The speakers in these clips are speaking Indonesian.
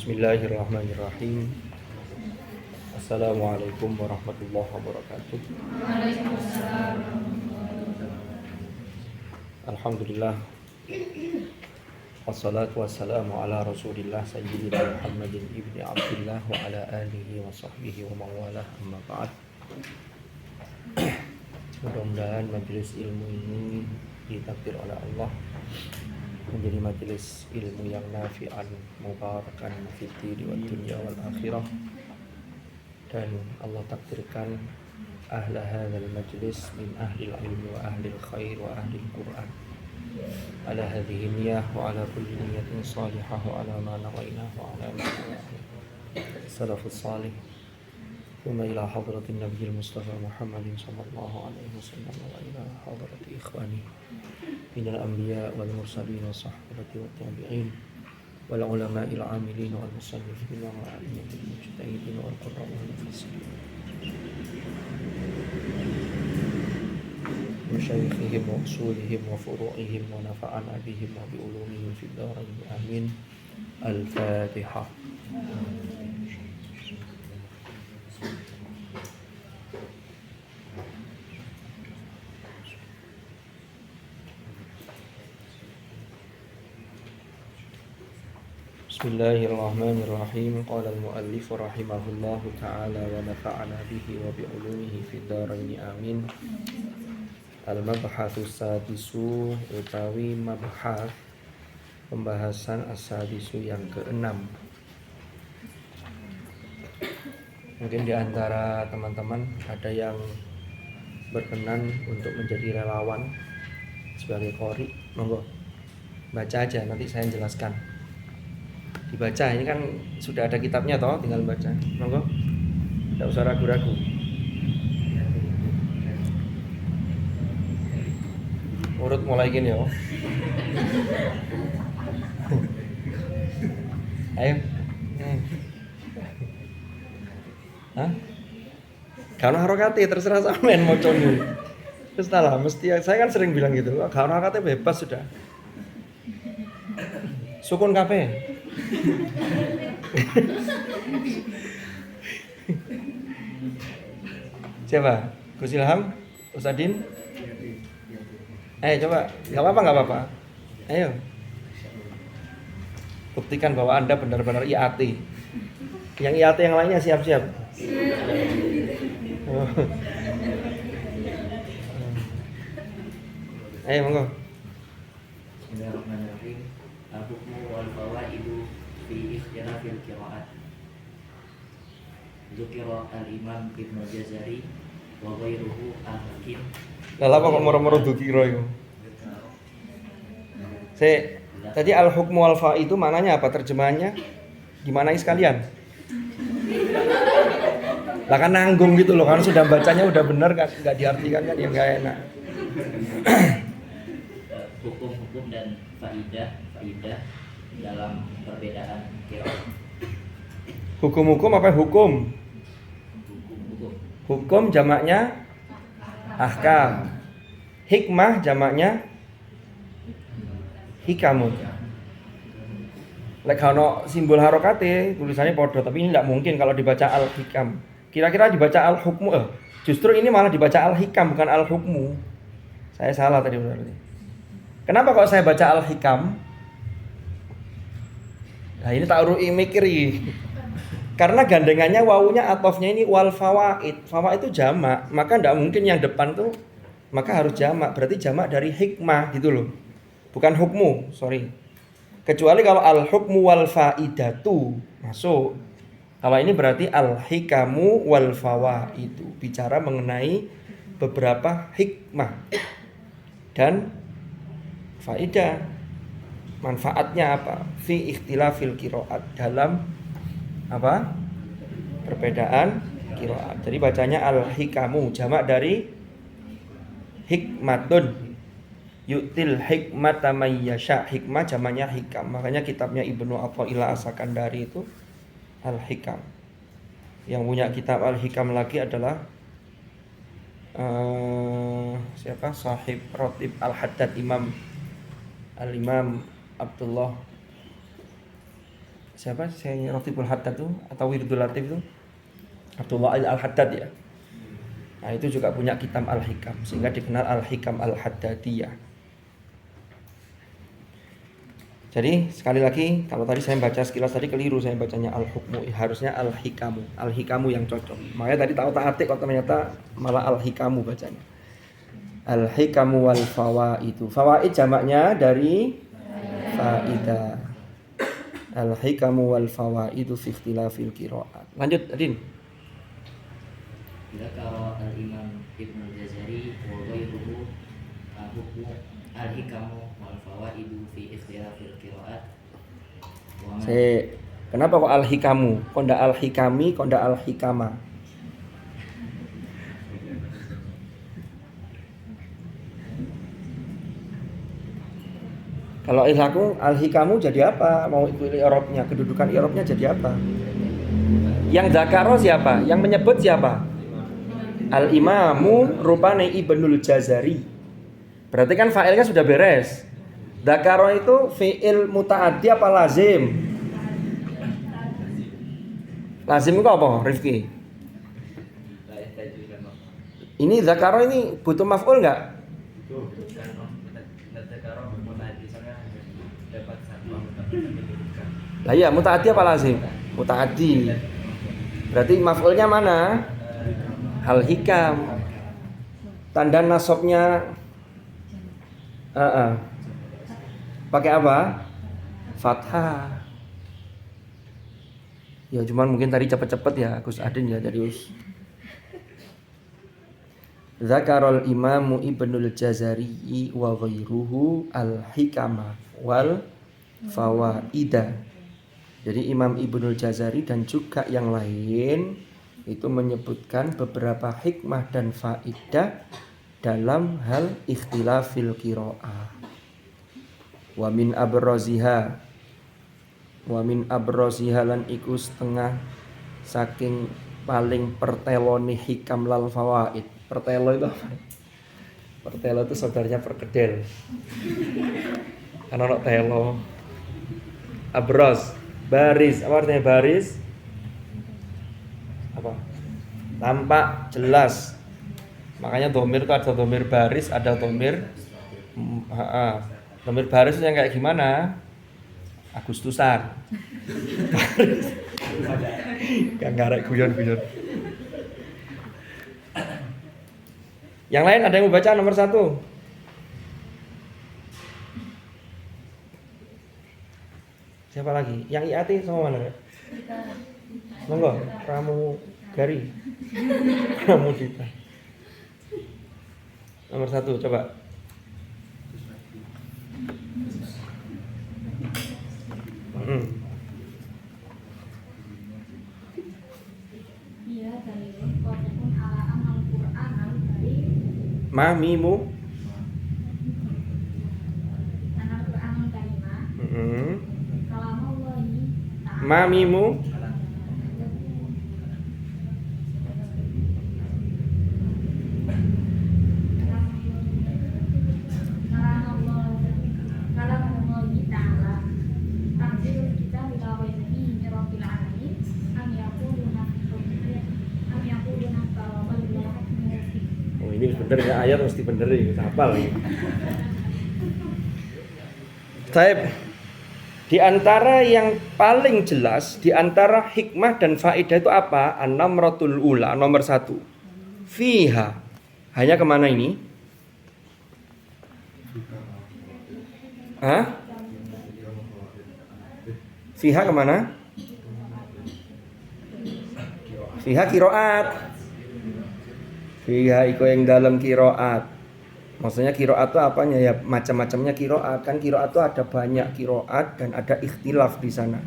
Bismillahirrahmanirrahim. Assalamualaikum warahmatullahi wabarakatuh. Alhamdulillah. Wassalatu wassalamu ala Rasulillah Sayyidina Muhammadin ibni Abdillah wa ala alihi wa sahbihi wa mawalah, amma ba'd. Mudah-mudahan majelis ilmu ini ditakdir oleh Allah menjadi majelis ilmu yang nafi'an mubarakan fid-dini wad dunya wal akhirah, dan Allah takdirkan ahla hadzal majlis min ahli ilmi wa ahli khair wa ahli Quran ala hadhihi niyyah wa ala kulli niyyatin salihah wa ala ma nawaina wa ala ma salafus salih ثم إلى حضرة النبي المصطفى محمد صلى الله عليه وسلم وإلى حضرة إخوانه من الأنبياء والمرسلين والصحابة والتابعين والعلماء العاملين والمصنفين والأئمة المجتهدين والقراء والمفسرين مشايخهم وأصولهم وفروعهم ونفعنا بهم وبعلومهم في الدارين آمين. الفاتحة. Bismillahirrahmanirrahim. Qala al-muallif rahimahullahu ta'ala wa nafa'ana bihi wa bi'ulumihi fid dharain amin. Al-mabhatsu sadisu, utawi mabhath pembahasan as-sadisu yang ke-6. Mungkin di antara teman-teman ada yang berkenan untuk menjadi relawan sebagai qori, monggo baca aja, nanti saya jelaskan. Dibaca, ini kan sudah ada kitabnya toh, tinggal baca. Monggo, tidak usah ragu-ragu. Urut mulai gini ya. Ayo. Hah? Karena harokati terserah sampean mau coba. Terus lah, mesti saya kan sering bilang gitu. Karena harokati bebas sudah. Sukun kape. Siapa? Gus Ilham? Ustadin? Ayo coba, nggak apa-apa. Ayo, buktikan bahwa Anda benar-benar IAT. Yang IAT yang lainnya siap-siap. Ayo monggo. Bismillahirrahmanirrahim. Al-hukmu wal fawaidu fi ikhtilafil qira'at. Dzukira al-Imam Ibnu Jazari wa ghairuhu al-Hakim. Lah apa kok moro-moro dzukira iku? Tadi al-hukmu wal fawaidu maknanya apa terjemahannya? Gimana sekalian? Lah kan nanggung gitu loh, kan sudah bacanya udah benar kan, enggak diartikan kan ya enggak enak. Hukum-hukum dan faidah dalam perbedaan qiraat. Hukum-hukum apa hukum? Hukum jamaknya ahkam. Hikmah jamaknya hikamun. Lek ono simbol harokate tulisannya podo, tapi ini tidak mungkin kalau dibaca al-hikam. Kira-kira dibaca al-hukmu. Justru ini malah dibaca al-hikam bukan al-hukmu. Saya salah tadi berarti. Kenapa kok saya baca al-hikam? Nah ini ta'ru'i mikri. Karena gandengannya wawunya atofnya ini wal fawaid. Fawaid itu jamak, maka tidak mungkin yang depan tuh maka harus jamak. Berarti jamak dari hikmah gitu loh. Bukan hukmu, sorry. Kecuali kalau al-hukmu wal faidatu masuk. Kalau ini berarti al-hikamu wal fawaidu, bicara mengenai beberapa hikmah dan faidah. Manfaatnya apa? Fi ikhtilafil qiraat, dalam apa? Perbedaan qiraat. Jadi bacanya al-hikamu, jamak dari hikmatun. Yu'til hikmata may yasha. Hikmah jamaknya hikam. Makanya kitabnya Ibnu Athaillah As-Sakandari itu al-hikam. Yang punya kitab al-hikam lagi adalah siapa? Sahib Ratib Al-Haddad, Al-Imam Abdullah siapa saya Ratibul Haddad tuh atau Wirdul Latif itu Abdullah Al-Haddad ya. Nah itu juga punya kitab Al-Hikam sehingga dikenal Al-Hikam Al-Haddadiyah. Jadi sekali lagi kalau tadi saya baca sekilas tadi keliru saya bacanya Al-Hukmu, harusnya Al-Hikamu. Al-Hikamu yang cocok. Makanya tadi tahu tak atik kok ternyata malah Al-Hikamu bacanya. Al-Hikamu wal Fawaidu. Fawaid jamaknya dari faidah. Al-Hikamu wal Fawaidu fi ikhtilafil qiraat. Lanjut Adin. Dzakara al-Imam Ibnu Jazari wa ghairuhu hukmu al-hikamu wal fawaidu fi ikhtilafil qiraat. Kenapa kok al-hikamu? Kok ndak al-hikami, kok ndak al-hikama? Kalau ilhaku al-hikamu jadi apa? Mau ikut i'rabnya, kedudukan i'rabnya jadi apa? Yang dzakaro siapa? Yang menyebut siapa? Al-Imamu rupane Ibnul Jazari. Berarti kan fa'ilnya sudah beres. Dzakaro itu fi'il muta'addi apa lazim? Lazim itu apa, Rifki? Ini dzakaro ini butuh maf'ul enggak? Lah iya, muta'addi apa lazim? Muta'addi. Berarti maf'ulnya mana? Al-Hikam. Tanda nasabnya pakai apa? Fathah. Ya cuman mungkin tadi cepet-cepet ya Gus Adin ya dari Zakarul Imamu Ibnul Jazari wa ghairuhu al-hikama wal fawaida. Jadi Imam Ibnul Jazari dan juga yang lain itu menyebutkan beberapa hikmah dan faidah dalam hal ikhtilafil qiraah. Wa min abraziha lan iku setengah saking paling pertelone hikam lal fawaid. Pertelo itu apa? Pertelo itu saudaranya perkedel. Kan ono telo. Abraz, baris. Apa artinya baris? Apa? Tampak, jelas. Makanya domir itu ada domir baris, ada domir domir baris yang kayak gimana? Agustusan. Gak ngarek guyon-guyon. Yang lain ada yang mau baca nomor 1? Siapa lagi? Yang IAT sama mana? Monggo, Pramu Gari. Pramu Dita. Nomor 1 coba. Iya dalilun qawlun ala amal Qur'an al-karim. Mamimu. Anal Qur'an al-karimah. Kalamullahi ta'ala. Mamimu. Kalamullahi ta'ala. Tanzilul kitab bila wajhi min rabbil alamin. Am yaquluna Oh ini bener ya ayat mesti bener ya, hafal ya. Taib. Di antara yang paling jelas di antara hikmah dan faedah itu apa? An-namratul ula nomor 1. Fiha. Hanya kemana ini? Hah? Fiha kemana? Fiha kiroat. Fiha iku yang dalam kiroat. Maksudnya kiroat itu apanya ya? Macam-macamnya kiroat. Kan kiroat itu ada banyak kiroat dan ada ikhtilaf di sana.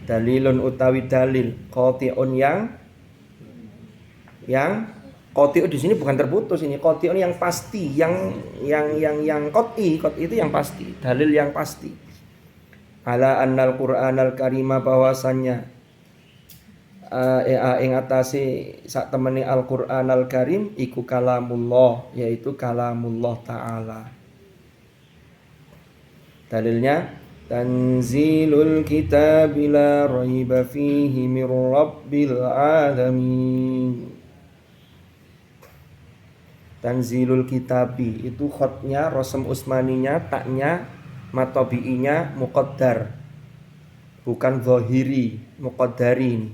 Dalilun utawi dalil, qati'un yang qati'un di sini bukan terputus ini. Qati'un yang pasti, yang qat'i itu yang pasti, dalil yang pasti. Ala annal Qur'anal karima bahwasannya ing atase sak temene Al-Qur'an Al-Karim iku kalamullah, yaitu kalamullah taala. Dalilnya Tanzilul kitab la raiba fihi mir rabbil alamin. Tanzilul kitabi itu khotnya, rosem usmaninya, taknya, matobi'inya muqaddar, bukan zahiri, muqaddari ini.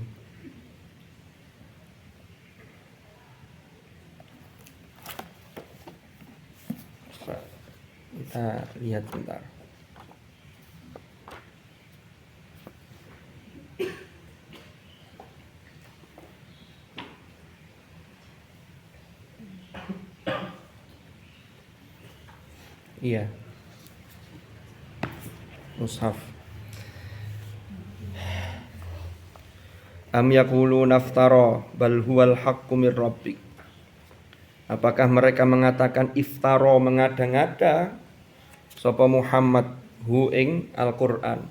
Kita lihat bentar. Iya. Mushaf. Am yaqulu naftara bal huwal haqqu mir rabbik. Apakah mereka mengatakan iftara, mengada-ngada sapa Muhammad hu ing Al-Qur'an.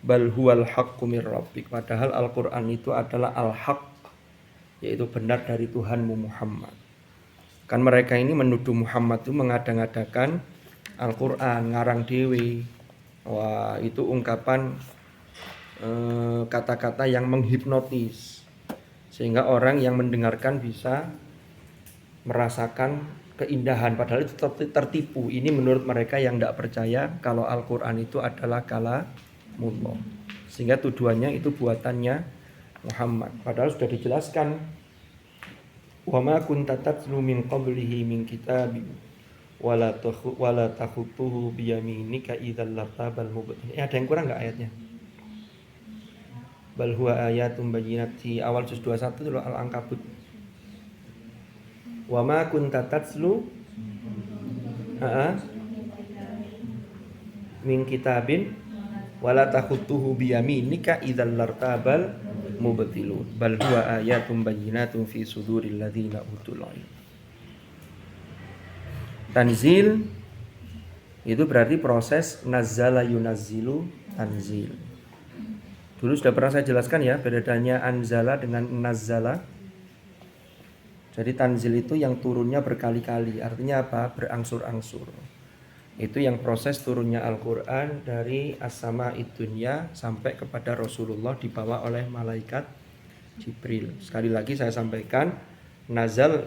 Bal huwal haqqu mir rabbik. Padahal Al-Qur'an itu adalah al-haq, yaitu benar dari Tuhanmu Muhammad. Kan mereka ini menuduh Muhammad itu mengada-ngadakan Al-Qur'an, ngarang dewe. Wah, itu ungkapan kata-kata yang menghipnotis, sehingga orang yang mendengarkan bisa merasakan keindahan, padahal itu tertipu. Ini menurut mereka yang tidak percaya kalau Al-Qur'an itu adalah kalamullah, sehingga tuduhannya itu buatannya Muhammad. Padahal sudah dijelaskan, wa ma kunta tatlu min qablihi min kitabin wala takhutuhu biyaminika idzal lartabal mubtilun. Ada yang kurang enggak ayatnya? Bal huwa ayatun bayyinat, di awal juz 21 itu Al-Ankabut. Wa ma kunta tatlu min kitabin wala takhutuhu biyaminika idzal lartabal mubtilun. Bal huwa ayatun bayyinatun fi suduril ladzina utul ilm. Tanzil itu berarti proses nazzala yunazzilu tanzil. Dulu sudah pernah saya jelaskan ya bedanya anzala dengan nazzala. Jadi tanzil itu yang turunnya berkali-kali. Artinya apa? Berangsur-angsur. Itu yang proses turunnya Al-Qur'an dari as-sama'id dunya sampai kepada Rasulullah dibawa oleh malaikat Jibril. Sekali lagi saya sampaikan,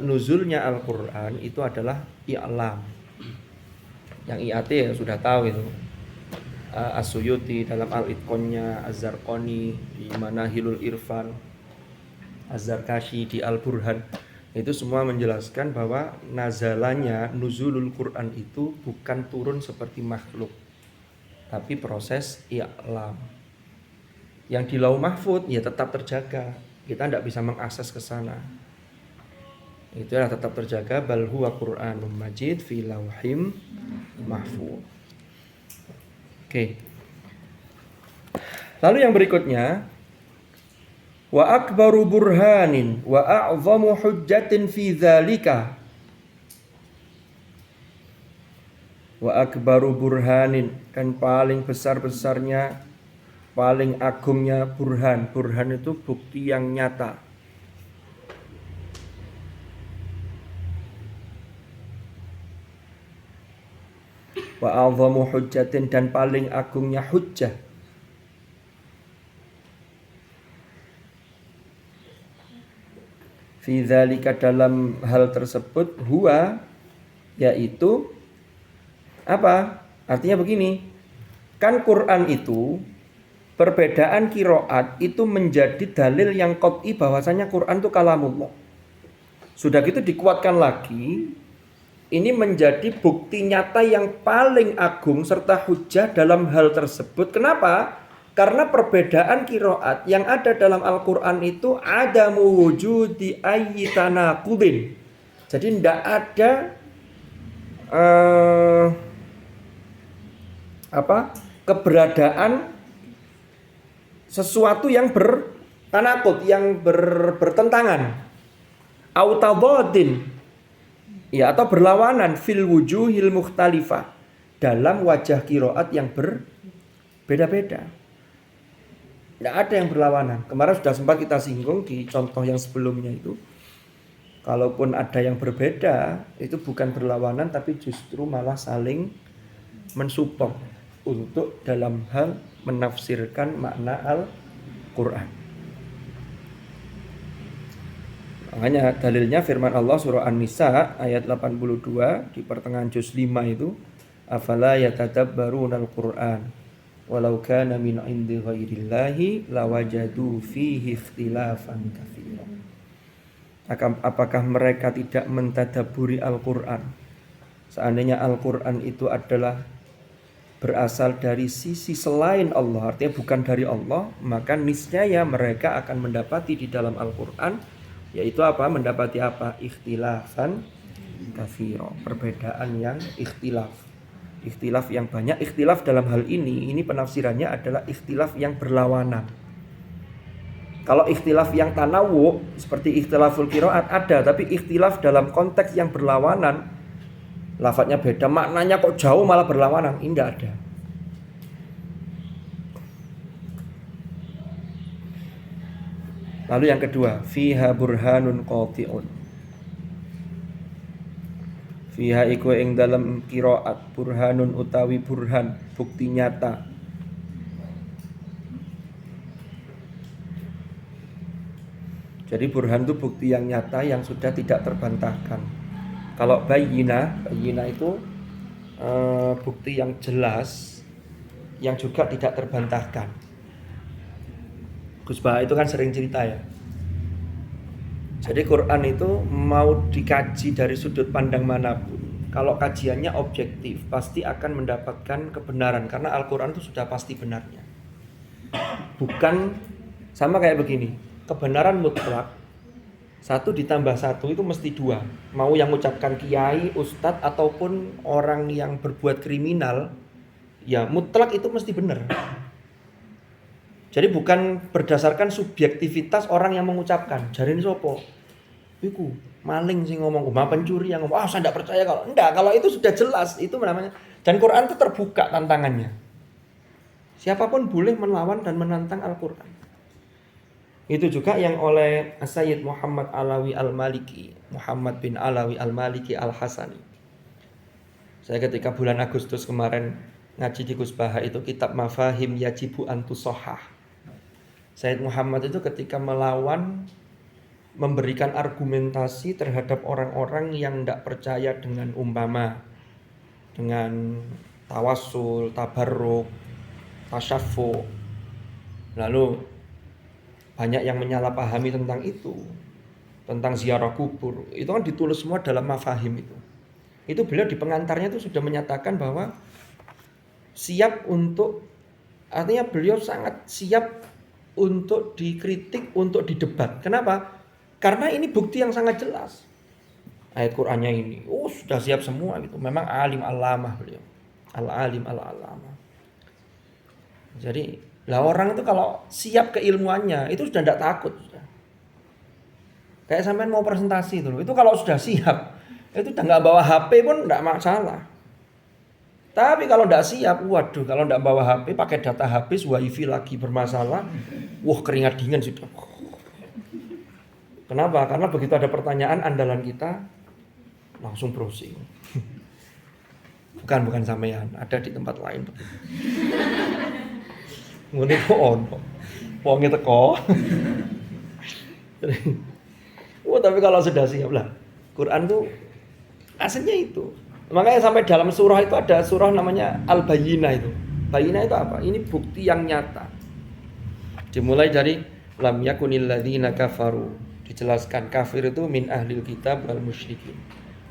nuzulnya Al-Qur'an itu adalah i'lam. Yang IAT ya sudah tahu itu. As-Suyuti dalam Al-Itqonnya, Az-Zarqani di Manahilul Irfan, Az-Zarkashi di Al-Burhan, itu semua menjelaskan bahwa nazalanya nuzulul Quran itu bukan turun seperti makhluk, tapi proses i'lam. Yang di Lauh Mahfud ya tetap terjaga, kita tidak bisa mengakses ke sana. Itu adalah tetap terjaga, bal huwa Qur'anun Majid fi lauhim mahfuz. Oke. Lalu yang berikutnya, wa akbaru burhanin wa a'zamu hujjatin fi dzalika. Wa akbaru burhanin, dan paling besar-besarnya, paling agungnya burhan. Burhan itu bukti yang nyata. Wa a'zamu hujjatin, dan paling agungnya hujjah. Fi dzalika, dalam hal tersebut, huwa, yaitu apa? Artinya begini, kan Quran itu perbedaan qiraat itu menjadi dalil yang qat'i bahwasanya Quran itu kalamullah. Sudah gitu dikuatkan lagi, ini menjadi bukti nyata yang paling agung serta hujjah dalam hal tersebut. Kenapa? Karena perbedaan qiraat yang ada dalam Al-Quran itu ada wujudi ayyi tanaqudin. Jadi tidak ada keberadaan sesuatu yang bertanaqud, yang bertentangan. Autadadin, ya, atau berlawanan fil wujuhil mukhtalifah, dalam wajah qiraat yang berbeda-beda. Tidak ada yang berlawanan. Kemarin sudah sempat kita singgung di contoh yang sebelumnya itu. Kalaupun ada yang berbeda, itu bukan berlawanan tapi justru malah saling mensupport. untuk dalam hal menafsirkan makna Al-Quran. Makanya dalilnya firman Allah surah An-Nisa ayat 82 di pertengahan juz 5 itu, afala yatadabbarunal Qur'an walau kana min indi ghairillahi lawajadu fihi ikhtilafan katsiran. Apakah mereka tidak mentadabburi Al-Qur'an? Seandainya Al-Qur'an itu adalah berasal dari sisi selain Allah, artinya bukan dari Allah, maka niscaya mereka akan mendapati di dalam Al-Qur'an, yaitu apa? Mendapati apa? Ikhtilafan katsira, perbedaan yang ikhtilaf yang banyak. Ikhtilaf dalam hal ini penafsirannya adalah ikhtilaf yang berlawanan. Kalau ikhtilaf yang tanawu seperti ikhtilaful qiraat ada, tapi ikhtilaf dalam konteks yang berlawanan, lafadznya beda, maknanya kok jauh malah berlawanan, ini tidak ada. Lalu yang kedua, fiha burhanun qati'un. Fiha iku ing dalam qiraat burhanun utawi burhan, bukti nyata. Jadi burhan itu bukti yang nyata yang sudah tidak terbantahkan. Kalau bayyinah itu bukti yang jelas yang juga tidak terbantahkan. Gus Bah itu kan sering cerita ya. Jadi Quran itu mau dikaji dari sudut pandang manapun, kalau kajiannya objektif pasti akan mendapatkan kebenaran, karena Al-Quran itu sudah pasti benarnya. Bukan sama kayak begini, kebenaran mutlak 1 ditambah 1 itu mesti 2. Mau yang mengucapkan kiai, ustadz ataupun orang yang berbuat kriminal, ya mutlak itu mesti benar. Jadi bukan berdasarkan subjektivitas orang yang mengucapkan. Jarine sopo? Iku maling sih ngomong, pencuri yang ngomong, saya tidak percaya kalau enggak. Kalau itu sudah jelas, itu namanya. Dan Quran itu terbuka tantangannya. Siapapun boleh melawan dan menantang Al-Quran. Itu juga yang oleh Sayyid Muhammad Alawi Al-Maliki, Muhammad bin Alawi Al-Maliki Al-Hasani. Saya ketika bulan Agustus kemarin ngaji di Gus Baha itu kitab Mafahim Yajibu Antusohah. Sayyid Muhammad itu ketika melawan, memberikan argumentasi terhadap orang-orang yang tidak percaya dengan umpama, dengan tawassul, tabarruk, tasyaffu. Lalu banyak yang menyalahpahami tentang itu, tentang ziarah kubur. Itu kan ditulis semua dalam Mafahim itu. Itu beliau di pengantarnya itu sudah menyatakan bahwa siap untuk, artinya beliau sangat siap untuk dikritik, untuk didebat. Kenapa? Karena ini bukti yang sangat jelas. Ayat Qur'annya ini, sudah siap semua gitu. Memang alim al-lamah beliau. Al-alim al-lamah. Jadi, lah orang itu kalau siap keilmuannya, itu sudah tidak takut. Sudah. Kayak sampean mau presentasi itu kalau sudah siap, itu udah nggak bawa HP pun tidak masalah. Tapi kalau tidak siap, waduh, kalau tidak bawa HP, pakai data habis, wifi lagi bermasalah, keringat dingin sudah. Kenapa? Karena begitu ada pertanyaan andalan kita, langsung browsing. Bukan sampean, ada di tempat lain. Ngene kok ono. Wonge teko. Tapi kalau sudah siap lah. Quran tuh aslinya itu. Makanya sampai dalam surah itu ada surah namanya Al-Bayyinah itu. Bayyinah itu apa? Ini bukti yang nyata. Dimulai dari lam yakunil ladzina kafaru. Dijelaskan kafir itu min ahlil kitab wal musyrikin.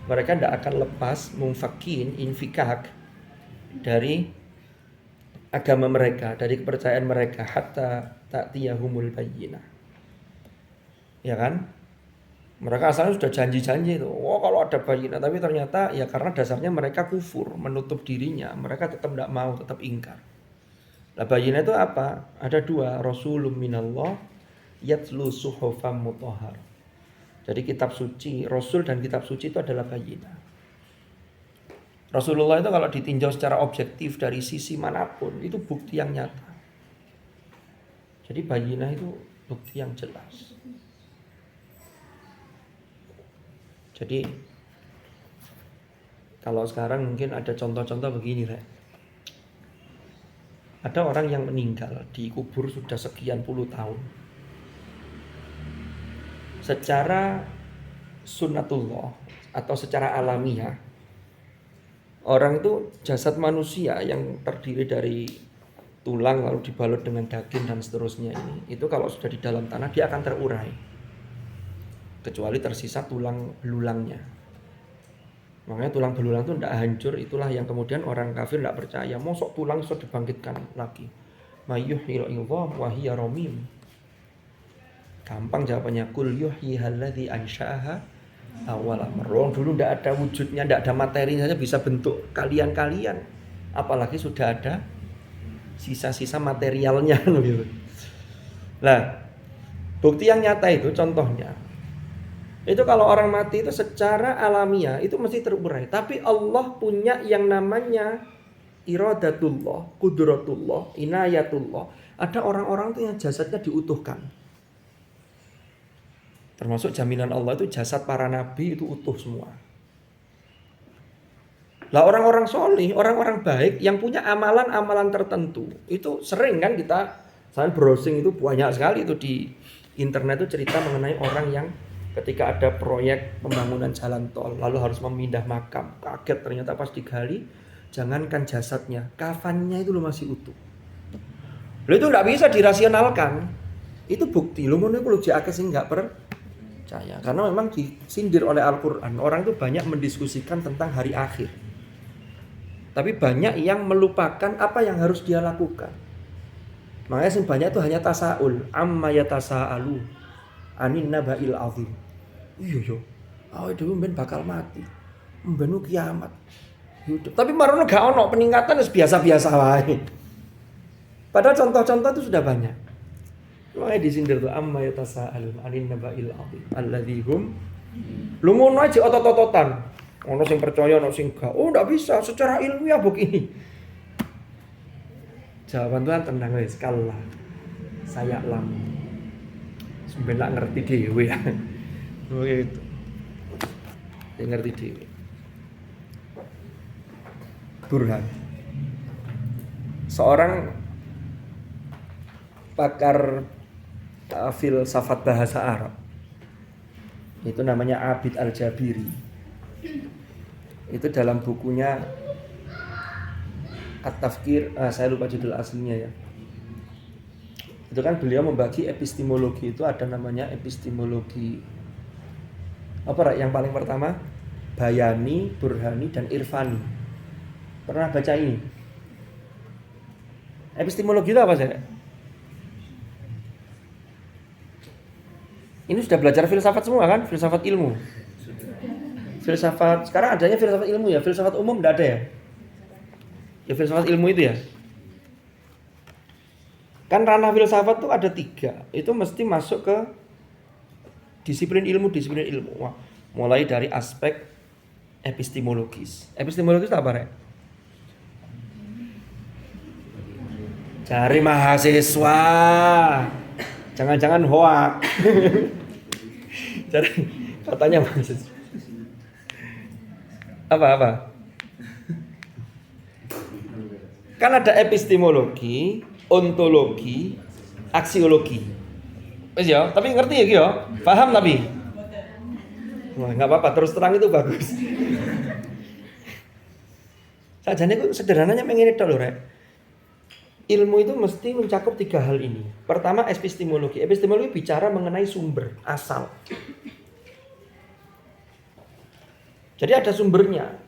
Mereka tidak akan lepas mumfakin infikak dari agama mereka, dari kepercayaan mereka hatta ta'tiyahumul bayyinah. Ya kan? Mereka asalnya sudah janji-janji itu. Kalau ada bayyinah, tapi ternyata ya karena dasarnya mereka kufur, menutup dirinya, mereka tetap tidak mau, tetap ingkar. Nah, bayyinah itu apa? Ada 2, rasulun minallah yatlu suhufam mutahhar. Jadi kitab suci, rasul dan kitab suci itu adalah bayyinah. Rasulullah itu kalau ditinjau secara objektif dari sisi manapun, itu bukti yang nyata. Jadi bayyinah itu bukti yang jelas. Jadi kalau sekarang mungkin ada contoh-contoh begini, Rek. Ada orang yang meninggal dikubur sudah sekian puluh tahun. Secara sunnatullah atau secara alamiah, orang itu jasad manusia yang terdiri dari tulang lalu dibalut dengan daging dan seterusnya ini, itu kalau sudah di dalam tanah dia akan terurai, kecuali tersisa tulang belulangnya. Makanya tulang belulang itu tidak hancur. Itulah yang kemudian orang kafir tidak percaya, mosok tulang bisa dibangkitkan lagi. Mayyuhyil idham wa hiya ramim. Gampang jawabannya, kul yuhyihal ladzi ansha'aha awwala marrah. Dulu tidak ada wujudnya, tidak ada materi saja bisa bentuk kalian-kalian, apalagi sudah ada sisa-sisa materialnya gitu. Nah, bukti yang nyata itu contohnya, itu kalau orang mati itu secara alamiah itu mesti terurai. Tapi Allah punya yang namanya iradatullah, qudratullah, inayatullah. Ada orang-orang itu yang jasadnya diutuhkan. Termasuk jaminan Allah itu jasad para nabi itu utuh semua. Lah orang-orang solih, orang-orang baik yang punya amalan-amalan tertentu, itu sering kan kita browsing itu banyak sekali itu di internet itu cerita mengenai orang yang ketika ada proyek pembangunan jalan tol lalu harus memindah makam, kaget ternyata pas digali jangankan jasadnya, kafannya itu loh masih utuh. Loh itu nggak bisa dirasionalkan. Itu bukti lo ngono iku lho jek akeh sing nggak percaya karena memang disindir oleh Al-Qur'an. Orang itu banyak mendiskusikan tentang hari akhir. Tapi banyak yang melupakan apa yang harus dia lakukan. Makanya sing banyak itu hanya tasaul, amma yatasaalu anin naba'il azim. Iya yo. Awake dhewe mben bakal mati. Mben kiamat. Hidup. Tapi marono gak ono peningkatan wis biasa-biasa wae. Padahal contoh-contoh itu sudah banyak. Makanya disindir tuh amma yatasaalun anin naba'il azim alladzi hum lu ngono aja otot-ototan. Ono sing percaya, ono sing gak. Oh, ndak bisa secara ilmiah begini. Jawaban Tuhan tenang wis, kalla. Saya lam. Sebenarnya ngerti dhewe ya. Begitu. Dia ngerti dhewe. Burhan. Seorang pakar filsafat bahasa Arab. Itu namanya Abid Al-Jabiri. Itu dalam bukunya At-Tafkir, saya lupa judul aslinya ya. Itu kan beliau membagi epistemologi itu ada namanya epistemologi apa yang paling pertama bayani, burhani dan irfani. Pernah baca ini? Epistemologi itu apa sih? Ini sudah belajar filsafat semua kan? Filsafat ilmu. Filsafat sekarang adanya filsafat ilmu ya, filsafat umum enggak ada ya? Ya filsafat ilmu itu ya. Kan ranah filsafat tuh ada 3. Itu mesti masuk ke disiplin ilmu. Wah, mulai dari aspek epistemologis. Epistemologis itu apa, Rek? Cari mahasiswa. Jangan-jangan hoak. Cari katanya mahasiswa. Apa? Kan ada epistemologi, ontologi, aksiologi. Wes ya, tapi ngerti ya, Ki ya? Paham tapi? Wah, enggak apa-apa, terus terang itu bagus. Sajane ku sederhananya mengene tok lho, Rek. Ilmu itu mesti mencakup 3 hal ini. Pertama, epistemologi. Epistemologi bicara mengenai sumber, asal. Jadi ada sumbernya.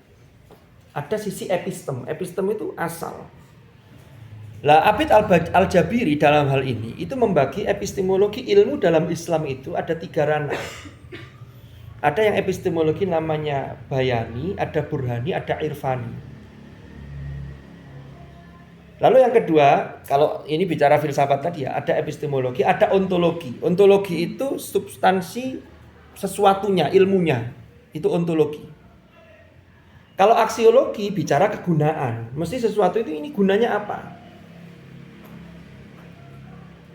Ada sisi epistem. Epistem itu asal. Lah Abid Al-Jabiri dalam hal ini itu membagi epistemologi ilmu dalam Islam itu ada 3 ranah. Ada yang epistemologi namanya bayani, ada burhani, ada irfani. Lalu yang kedua, kalau ini bicara filsafat tadi ya, ada epistemologi, ada ontologi. Ontologi itu substansi sesuatunya, ilmunya. Itu ontologi. Kalau aksiologi bicara kegunaan, mesti sesuatu itu ini gunanya apa?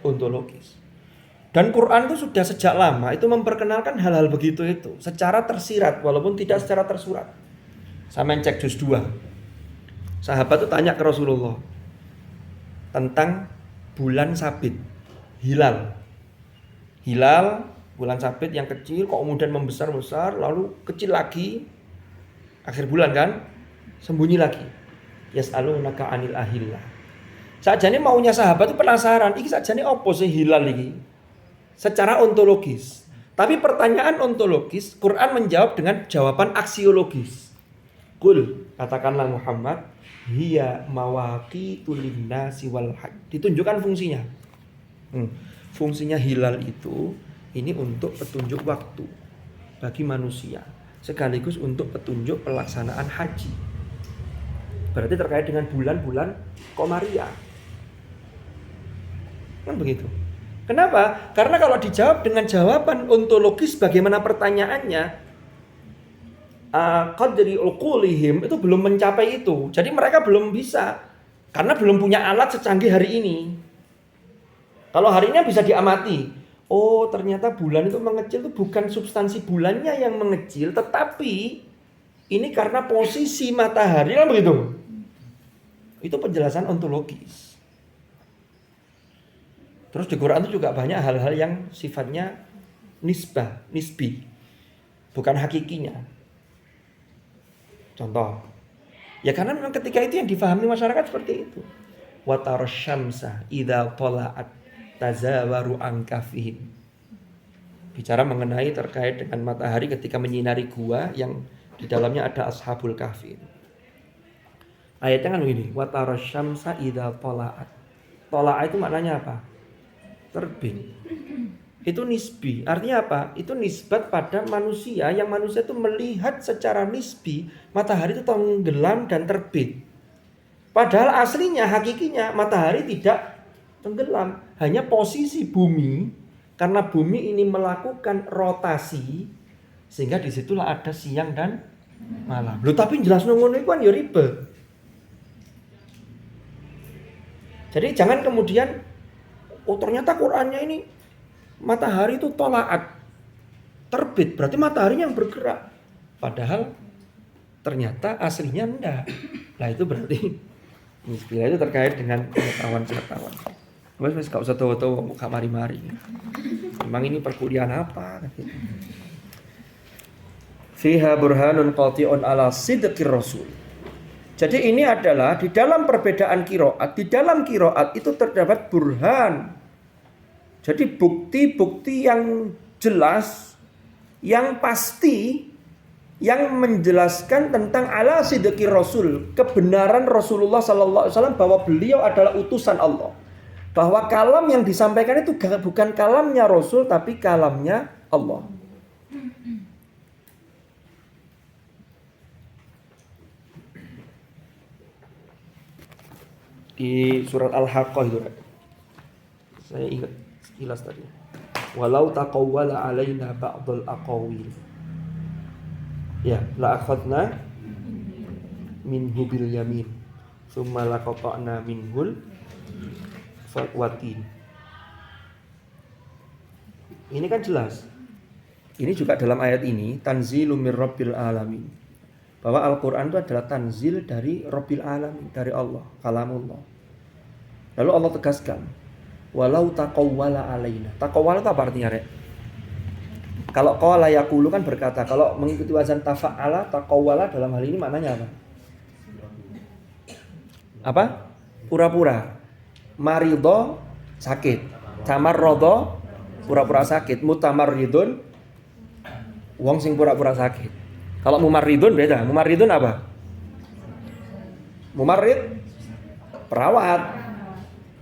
Ontologis. Dan Quran itu sudah sejak lama itu memperkenalkan hal-hal begitu itu secara tersirat walaupun tidak secara tersurat. Sama cek juz 2. Sahabat itu tanya ke Rasulullah. tentang bulan sabit, hilal. Hilal, bulan sabit yang kecil kok kemudian membesar-besar, lalu kecil lagi, akhir bulan kan, sembunyi lagi. Yas'alunaka 'anil ahillah. Sakjane maunya sahabat itu penasaran, iki sakjane opo sih hilal iki? Secara ontologis. Tapi pertanyaan ontologis, Quran menjawab dengan jawaban aksiologis. Qul, katakanlah Muhammad, hiya mawaqitu linnasi wal hajj. Ditunjukkan fungsinya. Fungsinya hilal itu ini untuk petunjuk waktu bagi manusia, sekaligus untuk petunjuk pelaksanaan haji. Berarti terkait dengan bulan-bulan Komariah. Kan begitu. Kenapa? Karena kalau dijawab dengan jawaban ontologis bagaimana pertanyaannya, qadri uqulihim itu belum mencapai itu. Jadi mereka belum bisa karena belum punya alat secanggih hari ini. Kalau hari ini bisa diamati. Oh, ternyata bulan itu mengecil itu bukan substansi bulannya yang mengecil, tetapi ini karena posisi matahari, kan begitu. Itu penjelasan ontologis. Terus di Quran itu juga banyak hal-hal yang sifatnya nisbi, bukan hakikinya. Contoh, ya karena memang ketika itu yang difahami masyarakat seperti itu. Wa tarasyamsa idza tala'at tazawaru an kafihim. Bicara mengenai terkait dengan matahari ketika menyinari gua yang di dalamnya ada ashabul kahfi. Ayatnya kan begini, wa tarasyamsa idza tala'at. Tala'a itu maknanya apa? Terbit. Itu nisbi. Artinya apa? Itu nisbat pada manusia, yang manusia itu melihat secara nisbi matahari itu tenggelam dan terbit. Padahal aslinya, hakikinya matahari tidak tenggelam, hanya posisi bumi, karena bumi ini melakukan rotasi sehingga disitulah ada siang dan malam. Loh, tapi jelas ngono iku kan ya ribet. Jadi jangan kemudian ternyata Qur'annya ini matahari itu tolaat, terbit, berarti mataharinya yang bergerak. Padahal ternyata aslinya enggak. Nah itu berarti nisbiyah itu terkait dengan pengetahuan. Wes gak usah tahu-tahu gak mari-mari. Memang ini perkuliahan apa? Fiha burhanun qati'un ala sidqir rasul. Jadi ini adalah di dalam perbedaan qiraat, di dalam qiraat itu terdapat burhan. Jadi bukti-bukti yang jelas, yang pasti, yang menjelaskan tentang ala sidqir rasul, kebenaran Rasulullah sallallahu alaihi wasallam bahwa beliau adalah utusan Allah. Bahwa kalam yang disampaikan itu bukan kalamnya Rasul tapi kalamnya Allah. Di surat Al-Haqqah itu, saya ingat sekilas tadi. Walau taqawwala alaina ba'dul aqawil. Ya, la akhadna minhu bil yamin. Tsumma laqata'na minhul watin. Ini kan jelas. Ini juga dalam ayat ini tanzilum mir rabbil alamin. Bahwa Al-Qur'an itu adalah tanzil dari Rabbil alamin, dari Allah, kalamullah. Lalu Allah tegaskan, walau taqawwala alaina. Taqawwala itu apa artinya, Rek? Kalau qala yaqulu kan berkata, kalau mengikuti wazan tafa'ala, taqawwala dalam hal ini maknanya apa? Apa? Pura-pura. Marido sakit, tamarrodo pura-pura sakit, mutamarridun wong sing pura-pura sakit. Kalau mumarridun beda. Mumarridun apa? Mumarrid perawat.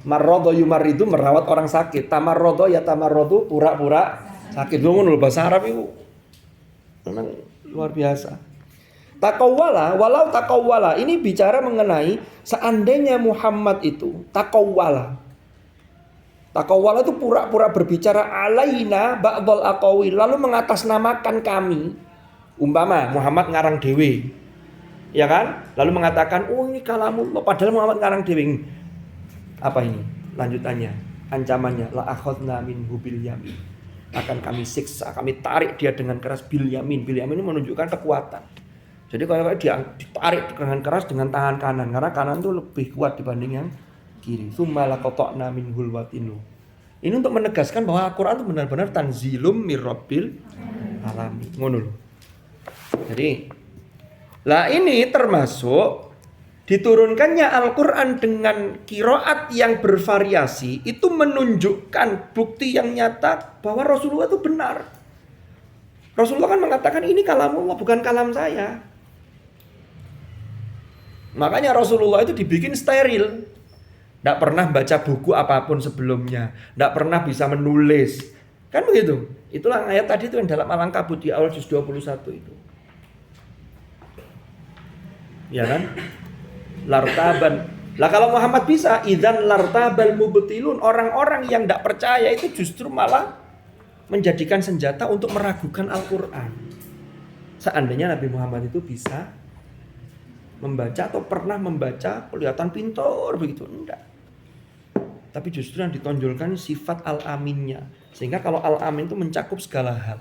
Marrodo yumarridu merawat orang sakit. Tamarrodo ya tamarrodu pura-pura sakit. Ngono lho bahasa Arab itu. Memang luar biasa. Taqawwala, walau taqawwala, ini bicara mengenai seandainya Muhammad itu taqawwala. Taqawwala itu pura-pura berbicara alaina ba'dul aqawil, lalu mengatasnamakan kami. Umpama Muhammad ngarang dewe, ya kan? Lalu mengatakan, oh ini kalamullah, padahal Muhammad ngarang dewe. Apa ini? Lanjutannya, ancamannya, la akhadna minhu bil yamin. Akan kami siksa, kami tarik dia dengan keras bil yamin. Bil yamin ini menunjukkan kekuatan. Jadi kalau dia ditarik dengan keras dengan tangan kanan, karena kanan itu lebih kuat dibanding yang dzikri tsumma laqata'na minhul watinu. Ini untuk menegaskan bahwa Al-Qur'an itu benar-benar tanzilum mir rabbil alamin. Ngono lho. Jadi lah ini termasuk diturunkannya Al-Qur'an dengan qiraat yang bervariasi itu menunjukkan bukti yang nyata bahwa Rasulullah itu benar. Rasulullah kan mengatakan ini kalamullah bukan kalam saya. Makanya Rasulullah itu dibikin steril. Tidak pernah baca buku apapun sebelumnya. Tidak pernah bisa menulis. Kan begitu. Itulah ayat tadi itu yang dalam Al-Ankabut di awal juz 21 itu. Ya kan? Lartaban. Lah kalau Muhammad bisa, idzan lartabal mubtilun. Orang-orang yang tidak percaya itu justru malah menjadikan senjata untuk meragukan Al-Quran. Seandainya Nabi Muhammad itu bisa membaca atau pernah membaca, kelihatan pintar begitu, enggak. Tapi justru yang ditonjolkan sifat al-aminnya. Sehingga kalau al-amin itu mencakup segala hal.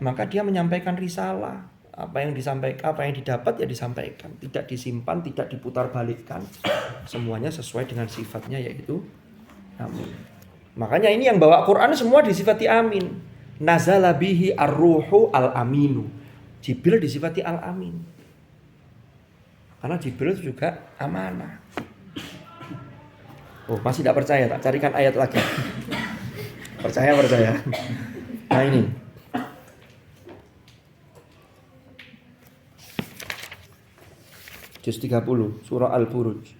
Maka dia menyampaikan risalah. Apa yang disampaikan, apa yang didapat ya disampaikan. Tidak disimpan, tidak diputar balikkan. Semuanya sesuai dengan sifatnya yaitu amin. Makanya ini yang bawa Quran semua disifati amin. Nazala bihi ar-ruhu al-aminu. Jibril disifati al-amin. Karena Jibril itu juga amanah. Oh, masih tidak percaya? Tak carikan ayat lagi. Percaya. Nah ini. Juz 30, surah Al-Buruj.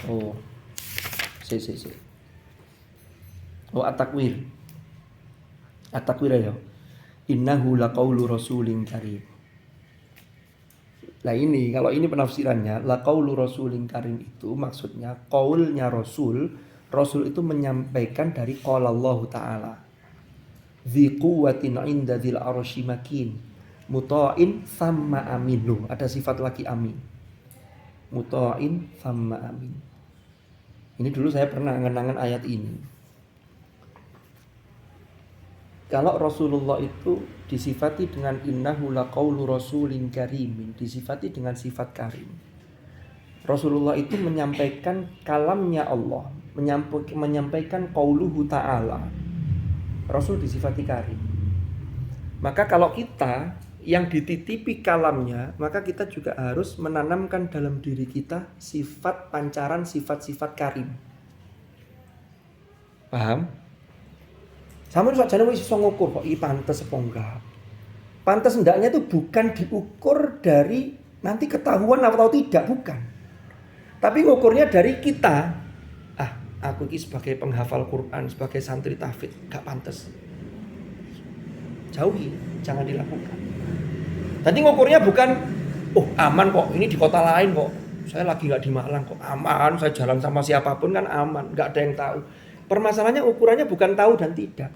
Oh, Oh, At-Takwir. At-Takwir ya. Innahu laqaulu rasulin karim. Nah ini, kalau ini penafsirannya, laqaulu rasulin karim itu maksudnya qaulnya Rasul. Rasul itu menyampaikan dari qala Allah Ta'ala. Dzi quwwatin 'inda dzil arsy makin. Muta'in thamma amin. Ada sifat lagi amin. Muta'in thamma amin. Ini dulu saya pernah ngenangan ayat ini. Kalau Rasulullah itu disifati dengan innahu laqaulu rasulin karimin, disifati dengan sifat karim. Rasulullah itu menyampaikan kalamnya Allah, menyampaikan qauluhu ta'ala. Rasul disifati karim. Maka kalau kita yang dititipi kalamnya, maka kita juga harus menanamkan dalam diri kita sifat pancaran sifat-sifat karim. Paham? Sama sakjane wis iso ngukur kok iki pantes apa enggak. Pantes endaknya itu bukan diukur dari nanti ketahuan atau tidak, bukan. Tapi ngukurnya dari kita. Ah, aku ini sebagai penghafal Quran, sebagai santri tahfidz enggak pantes. Jauhi, jangan dilakukan. Tadi ngukurnya bukan, oh aman kok, ini di kota lain kok. Saya lagi gak di Malang kok, aman, saya jalan sama siapapun kan aman, gak ada yang tahu. Permasalahannya ukurannya bukan tahu dan tidak.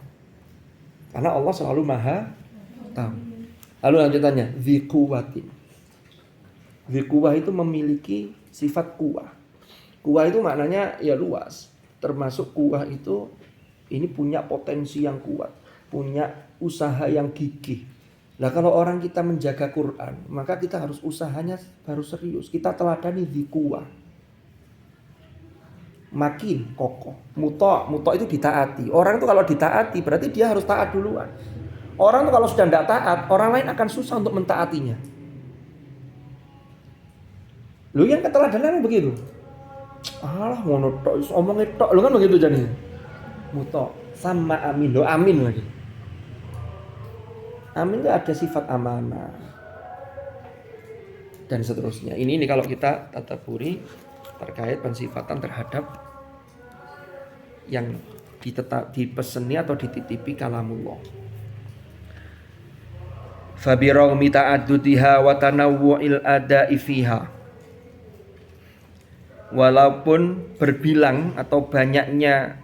Karena Allah selalu maha tahu. Lalu lanjutannya, dzi quwwatin. Dzi quwwah itu memiliki sifat kuwah. Kuwah itu maknanya ya luas. Termasuk kuwah itu, ini punya potensi yang kuat. Punya usaha yang gigih. Nah kalau orang kita menjaga Quran, maka kita harus usahanya harus serius. Kita teladani dzikuwah. Makin kokoh. Muta itu ditaati. Orang itu kalau ditaati berarti dia harus taat duluan. Orang itu kalau sudah tidak taat, orang lain akan susah untuk mentaatinya. Lu yang keteladanan begitu. Alah ngono tok, omongnya tok. Lu kan begitu jadinya. Muta sama amin. Lo amin lagi. Amin itu ada sifat amanah dan seterusnya. Ini kalau kita tadabburi terkait pensifatan terhadap yang dipeseni atau dititipi kalamullah. Fabi raghmi ta'addudiha wa tanawwu'il ada'i fiha. Walaupun berbilang atau banyaknya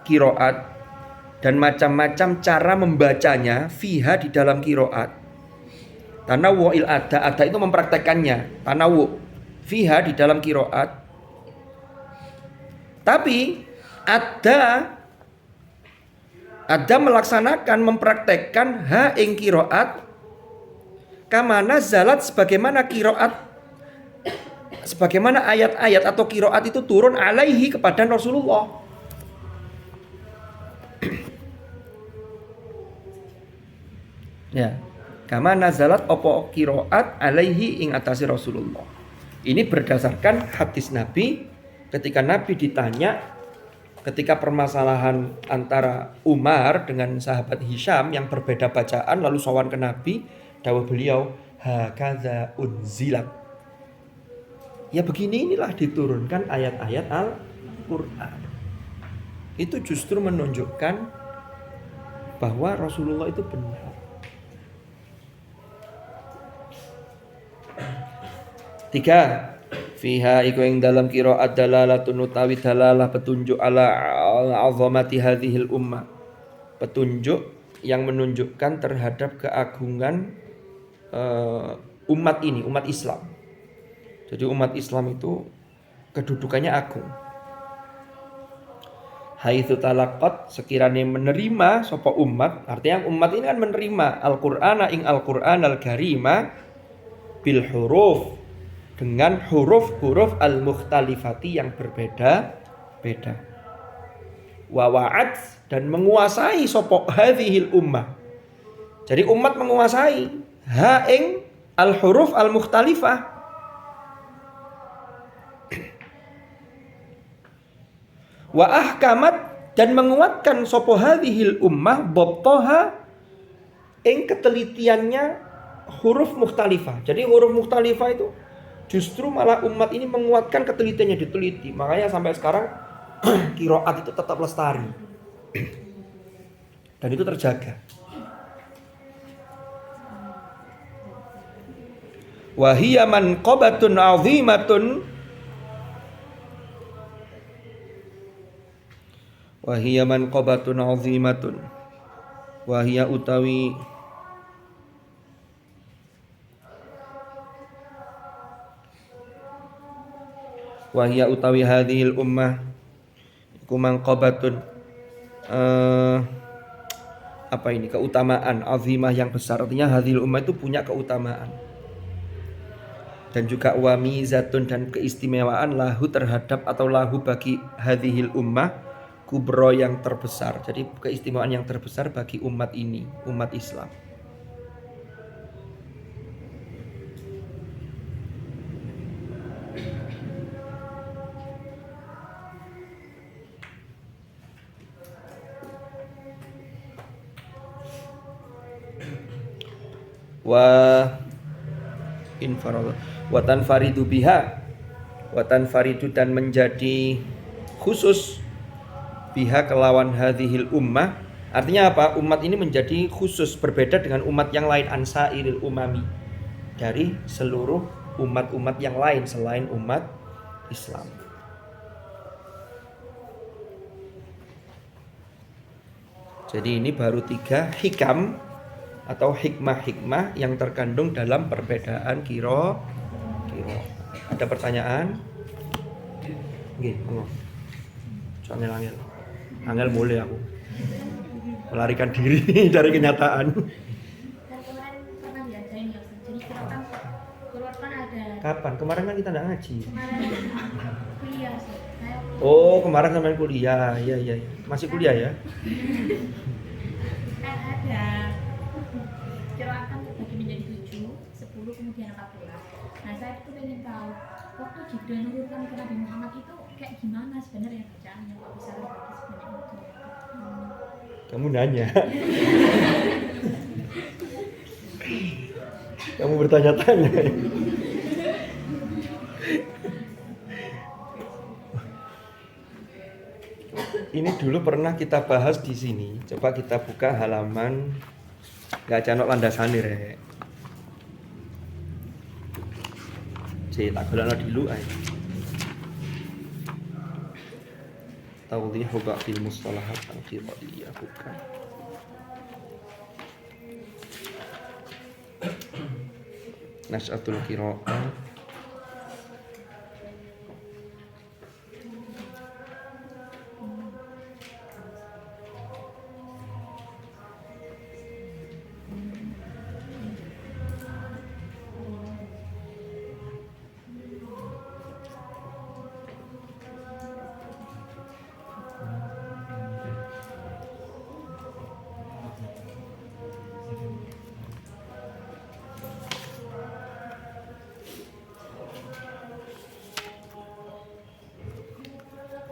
qiraat dan macam-macam cara membacanya fiha di dalam qiraat. Tanawwu'il ada itu mempraktekannya. Tanawwu' fiha di dalam qiraat. Tapi ada melaksanakan, mempraktekkan ha ing qiraat kama nazalat, sebagaimana qiraat, sebagaimana ayat-ayat atau qiraat itu turun alaihi kepada Rasulullah. Ya, kama nazalat opo qiraat alaihi ing atasi Rasulullah. Ini berdasarkan hadis Nabi ketika Nabi ditanya ketika permasalahan antara Umar dengan sahabat Hisham yang berbeda bacaan lalu sowan ke Nabi, dawuh beliau hakadza unzilat. Ya begini inilah diturunkan ayat-ayat Al-Qur'an. Itu justru menunjukkan bahwa Rasulullah itu benar. Tiga, fiha iku ing dalam qiraat dalalatun utawi dalalah petunjuk ala azamati hadhil ummah. Petunjuk yang menunjukkan terhadap keagungan umat ini, umat Islam. Jadi umat Islam itu kedudukannya agung. Haitsu talaqqat, sekiranya menerima sapa umat, artinya umat ini kan menerima Al-Qur'ana ing Al-Qur'an al-Karima bil huruf, dengan huruf-huruf al-mukhtalifati yang berbeda-beda. Wa wa'ad, dan menguasai sapa hadhil ummah. Jadi umat menguasai ha ing al-huruf al-mukhtalifah. Wa ahkamat, dan menguatkan sapa hadhil ummah babtaha ing ketelitiannya huruf mukhtalifah. Jadi huruf mukhtalifah itu justru malah umat ini menguatkan ketelitiannya, diteliti. Makanya sampai sekarang qiraat itu tetap lestari. Dan itu terjaga. Wa hiya manqabatun 'azimatun, wa hiya manqabatun 'azimatun, wa hiya utawi wahia utawi hadhil ummah iku manqabatun, apa ini, keutamaan azimah yang besar. Artinya hadhil ummah itu punya keutamaan dan juga wa mizatun, dan keistimewaan lahu terhadap atau lahu bagi hadhil ummah kubro yang terbesar. Jadi keistimewaan yang terbesar bagi umat ini, umat Islam. Wa infarad wa tanfaridu biha, wa tanfaridu, dan menjadi khusus biha kelawan hadhil ummah. Artinya apa? Umat ini menjadi khusus, berbeda dengan umat yang lain, ansairil umami, dari seluruh umat-umat yang lain selain umat Islam. Jadi ini baru 3 hikam atau hikmah-hikmah yang terkandung dalam perbedaan kiro. Ada pertanyaan? Nggih, monggo. Soalnya angel mulai aku melarikan diri dari kenyataan. Kemarin pernah diajain ya, jadi keluar kan ada. Kapan? Kemarin kan kita nggak ngaji. Kemarin kuliah sih. Oh, kemarin sampai kuliah. Iya. Masih kuliah ya? Kan ada kirakan terbagi menjadi 7, 10, kemudian 14. Nah, saya tuh pengen tahu waktu Jibril nurunkan ke Nabi Muhammad itu kayak gimana sebenarnya bacaannya, kok bisa terbagi sebanyak itu? Kamu nanya. Kamu bertanya-tanya. Ini dulu pernah kita bahas di sini. Coba kita buka halaman, nggak canok landasane rek. Tak golekno dulu ae. Tawdhihu ba'dil mustalahat al-qiraiyah bukan. Nas'atul qiraah.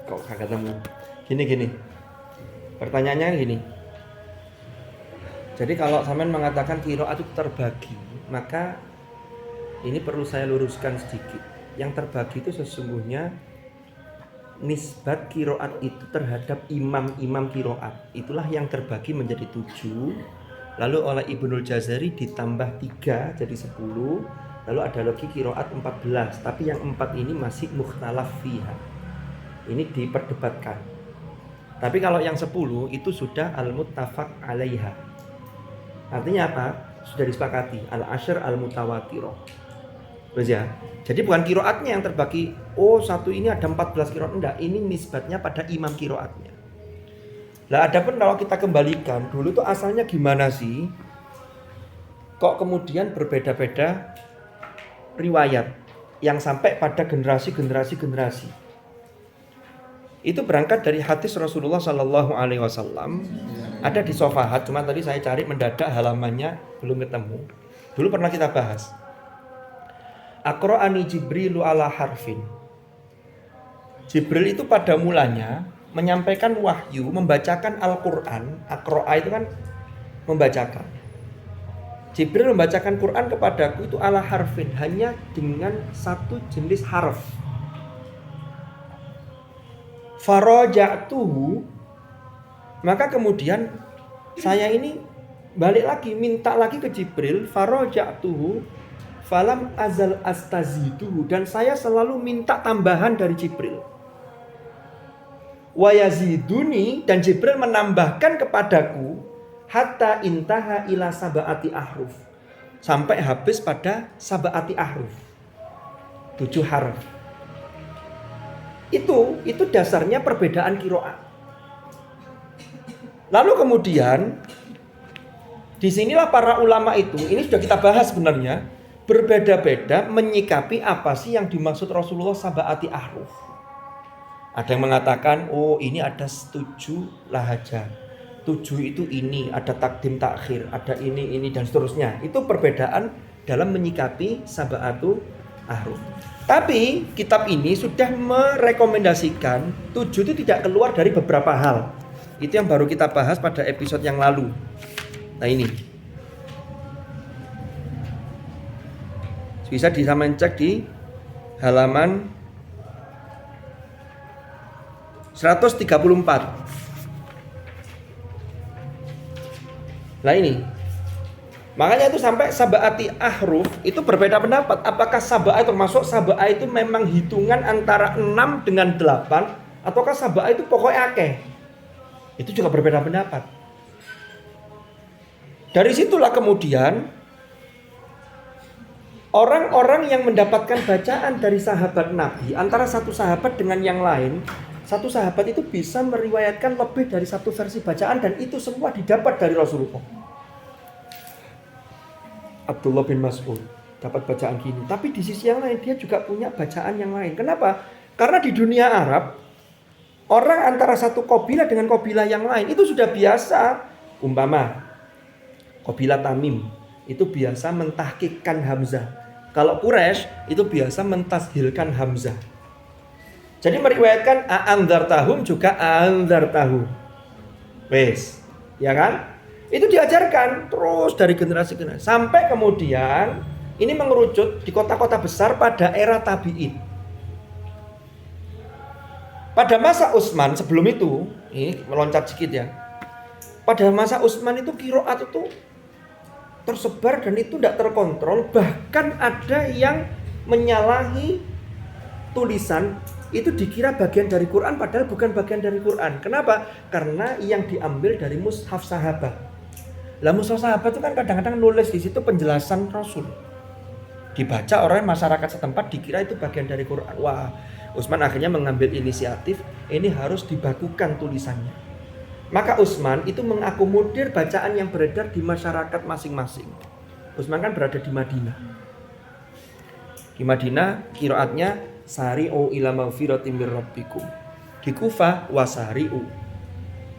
Kok gak ketemu? Gini. Pertanyaannya gini. Jadi kalau sampean mengatakan qiraat itu terbagi, maka ini perlu saya luruskan sedikit. Yang terbagi itu sesungguhnya nisbat qiraat itu terhadap imam-imam qiraat. Itulah yang terbagi menjadi 7. Lalu oleh Ibnul Jazari ditambah 3 jadi 10. Lalu ada lagi qiraat 14. Tapi yang 4 ini masih mukhtalaf fiha. Ini diperdebatkan. Tapi kalau yang 10 itu sudah al-muttafaq 'alaiha. Artinya apa? Sudah disepakati al-asyr al-mutawatirah. Terus ya. Jadi bukan qiraatnya yang terbagi. Oh, satu ini ada 14 qiraat. Enggak, ini nisbatnya pada imam qiraatnya. Lah adapun kalau kita kembalikan, dulu tuh asalnya gimana sih? Kok kemudian berbeda-beda riwayat yang sampai pada generasi. Itu berangkat dari hadis Rasulullah Sallallahu Alaihi Wasallam. Ada di Sofahat, cuma tadi saya cari mendadak halamannya belum ketemu. Dulu pernah kita bahas. Aqra'ani Jibrilu ala harfin. Jibril itu pada mulanya menyampaikan wahyu, membacakan Al-Quran. Aqra'a itu kan membacakan. Jibril membacakan Quran kepadaku itu ala harfin, hanya dengan satu jenis harf. Faraja'tuhu, maka kemudian saya ini balik lagi, minta lagi ke Jibril. Faraja'tuhu falam azal astaziduhu, dan saya selalu minta tambahan dari Jibril. Wa yaziduni, dan Jibril menambahkan kepadaku hatta intaha ila sab'ati ahruf, sampai habis pada sab'ati ahruf, 7 harf. Itu dasarnya perbedaan qiraat. Lalu kemudian disinilah para ulama itu, ini sudah kita bahas sebenarnya, berbeda-beda menyikapi apa sih yang dimaksud Rasulullah sab'ati ahruf. Ada yang mengatakan, oh ini ada 7 lahaja, 7 itu ini, ada takdim takhir, ada ini dan seterusnya. Itu perbedaan dalam menyikapi sab'atu ahruf. Tapi kitab ini sudah merekomendasikan 7 itu tidak keluar dari beberapa hal. Itu yang baru kita bahas pada episode yang lalu. Nah ini bisa disamain cek di halaman 134. Nah ini, makanya itu sampai sab'ati ahruf itu berbeda pendapat. Apakah sab'ah termasuk sab'ah itu memang hitungan antara 6 dengan 8, ataukah sab'ah itu pokoknya akeh? Itu juga berbeda pendapat. Dari situlah kemudian orang-orang yang mendapatkan bacaan dari sahabat Nabi, antara satu sahabat dengan yang lain, satu sahabat itu bisa meriwayatkan lebih dari satu versi bacaan, dan itu semua didapat dari Rasulullah. Abdullah bin Mas'ud dapat bacaan gini, tapi di sisi yang lain dia juga punya bacaan yang lain. Kenapa? Karena di dunia Arab, orang antara satu kabilah dengan kabilah yang lain itu sudah biasa. Umpama kabilah Tamim itu biasa mentahkikkan Hamzah. Kalau Quraisy itu biasa mentashilkan Hamzah. Jadi meriwayatkan a'andzartahum juga a'andzartahu. Wes, ya kan? Itu diajarkan terus dari generasi ke generasi sampai kemudian ini mengerucut di kota-kota besar pada era tabi'in. Pada masa Utsman sebelum itu, ini meloncat sedikit ya. Pada masa Utsman itu qiraat itu tersebar dan itu tidak terkontrol, bahkan ada yang menyalahi tulisan itu dikira bagian dari Quran padahal bukan bagian dari Quran. Kenapa? Karena yang diambil dari mushaf sahabat. Lah mushaf sahabat itu kan kadang-kadang nulis di situ penjelasan Rasul. Dibaca orang masyarakat setempat dikira itu bagian dari Quran. Wah, Utsman akhirnya mengambil inisiatif, ini harus dibakukan tulisannya. Maka Utsman itu mengakomodir bacaan yang beredar di masyarakat masing-masing. Utsman kan berada di Madinah. Di Madinah qiraatnya sari'u ila maghfiratin mir rabbikum. Di Kufah wasari'u.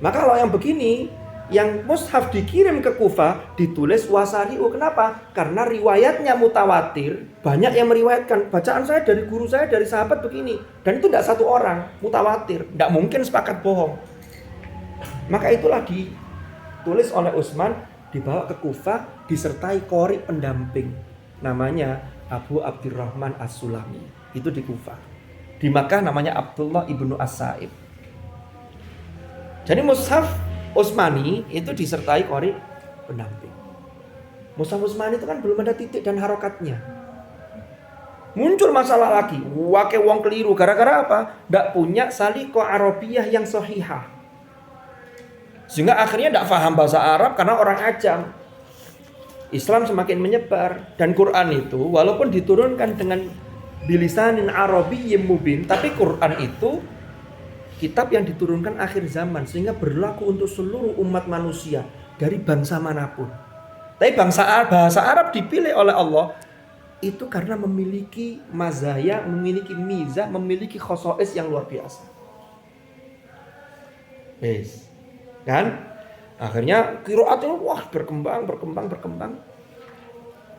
Maka kalau yang begini Yang mushaf dikirim ke Kufah ditulis wasari'u. Kenapa? Karena riwayatnya mutawatir. Banyak yang meriwayatkan. Bacaan saya dari guru saya, dari sahabat begini. Dan itu tidak satu orang, mutawatir. Tidak mungkin sepakat bohong. Maka itulah ditulis oleh Utsman, dibawa ke Kufah, disertai qori pendamping. Namanya Abu Abdurrahman As-Sulami. Itu di Kufah. Di Makkah namanya Abdullah ibnu As-Sa'ib. Jadi mushaf Utsmani itu disertai qori pendamping. Mushaf Utsmani itu kan belum ada titik dan harokatnya. Muncul masalah lagi, wake wong keliru gara-gara apa? Ndak punya saliqah Arabiyah yang sahihah. Sehingga akhirnya ndak paham bahasa Arab karena orang ajam. Islam semakin menyebar dan Quran itu walaupun diturunkan dengan bilisanin Arabiyyin mubin, tapi Quran itu kitab yang diturunkan akhir zaman sehingga berlaku untuk seluruh umat manusia dari bangsa manapun. Tapi bahasa Arab dipilih oleh Allah itu karena memiliki mazaya, memiliki mizah, memiliki khosois yang luar biasa. Yes. Kan? Akhirnya qiraat itu berkembang.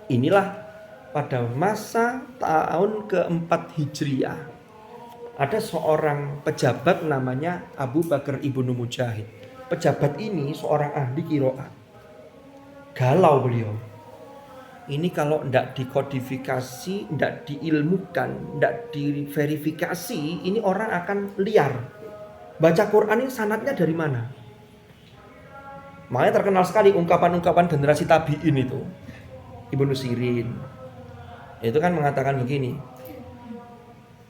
Inilah pada masa tahun keempat Hijriah. Ada seorang pejabat namanya Abu Bakar ibnu Mujahid. Pejabat ini seorang ahli qiraat. Galau beliau. Ini kalau tidak dikodifikasi, tidak diilmukan, tidak diverifikasi, ini orang akan liar. Baca Quran ini sanadnya dari mana? Makanya terkenal sekali ungkapan-ungkapan generasi tabi'in itu. Ibnu Sirin. Itu kan mengatakan begini.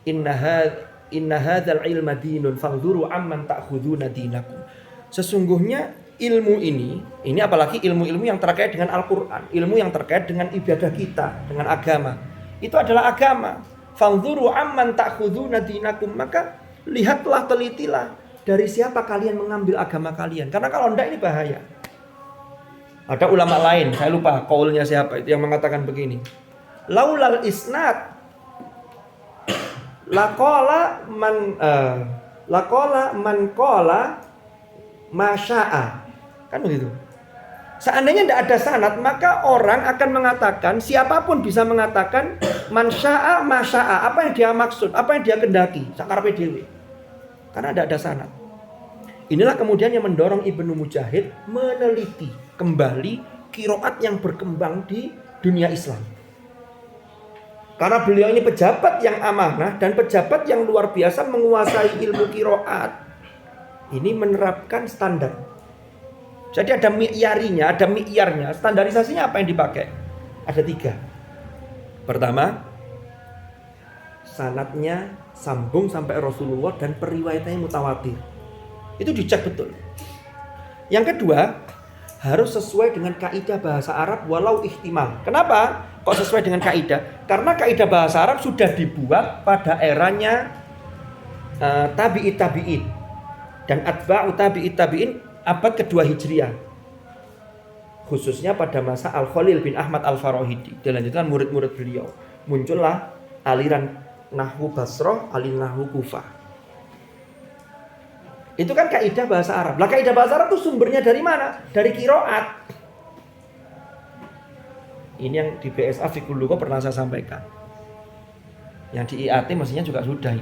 Inna hadzal ilma dinun fanzuru amman ta'khuduna dinakum. Sesungguhnya ilmu ini apalagi ilmu-ilmu yang terkait dengan Al-Qur'an, ilmu yang terkait dengan ibadah kita, dengan agama. Itu adalah agama. Fanzuru amman ta'khuduna dinakum. Maka lihatlah, telitilah dari siapa kalian mengambil agama kalian. Karena kalau enggak ini bahaya. Ada ulama lain, saya lupa qaulnya siapa itu yang mengatakan begini. Laulal isnad Laqala man qala masya'a. Kan begitu. Seandainya tidak ada sanad, maka orang akan mengatakan, siapapun bisa mengatakan man sya'a masya'a, apa yang dia maksud, apa yang dia kendaki, sakarepe dhewe. Karena tidak ada sanad. Inilah kemudian yang mendorong Ibnu Mujahid meneliti kembali qiraat yang berkembang di dunia Islam. Karena beliau ini pejabat yang amanah dan pejabat yang luar biasa menguasai ilmu qiraat. Ini menerapkan standar. Jadi ada mi'yarinya, ada mi'yarnya. Standarisasinya apa yang dipakai? Ada 3. Pertama, sanadnya sambung sampai Rasulullah dan periwayatannya mutawatir. Itu dicek betul. Yang kedua, harus sesuai dengan kaidah bahasa Arab walau ihtimal. Kenapa? Kok sesuai dengan kaidah? Karena kaidah bahasa Arab sudah dibuat pada eranya tabi'in dan atba'u tabi'in abad kedua Hijriah. Khususnya pada masa Al-Khalil bin Ahmad Al-Farahidi. Dilanjutkan murid-murid beliau. Muncullah aliran Nahwu Basrah, aliran Nahwu Kufah. Itu kan kaidah bahasa Arab. Lah kaidah bahasa Arab itu sumbernya dari mana? Dari qiraat. Ini yang di BSA Fiqhul Lugha pernah saya sampaikan. Yang di IAT mestinya juga sudah.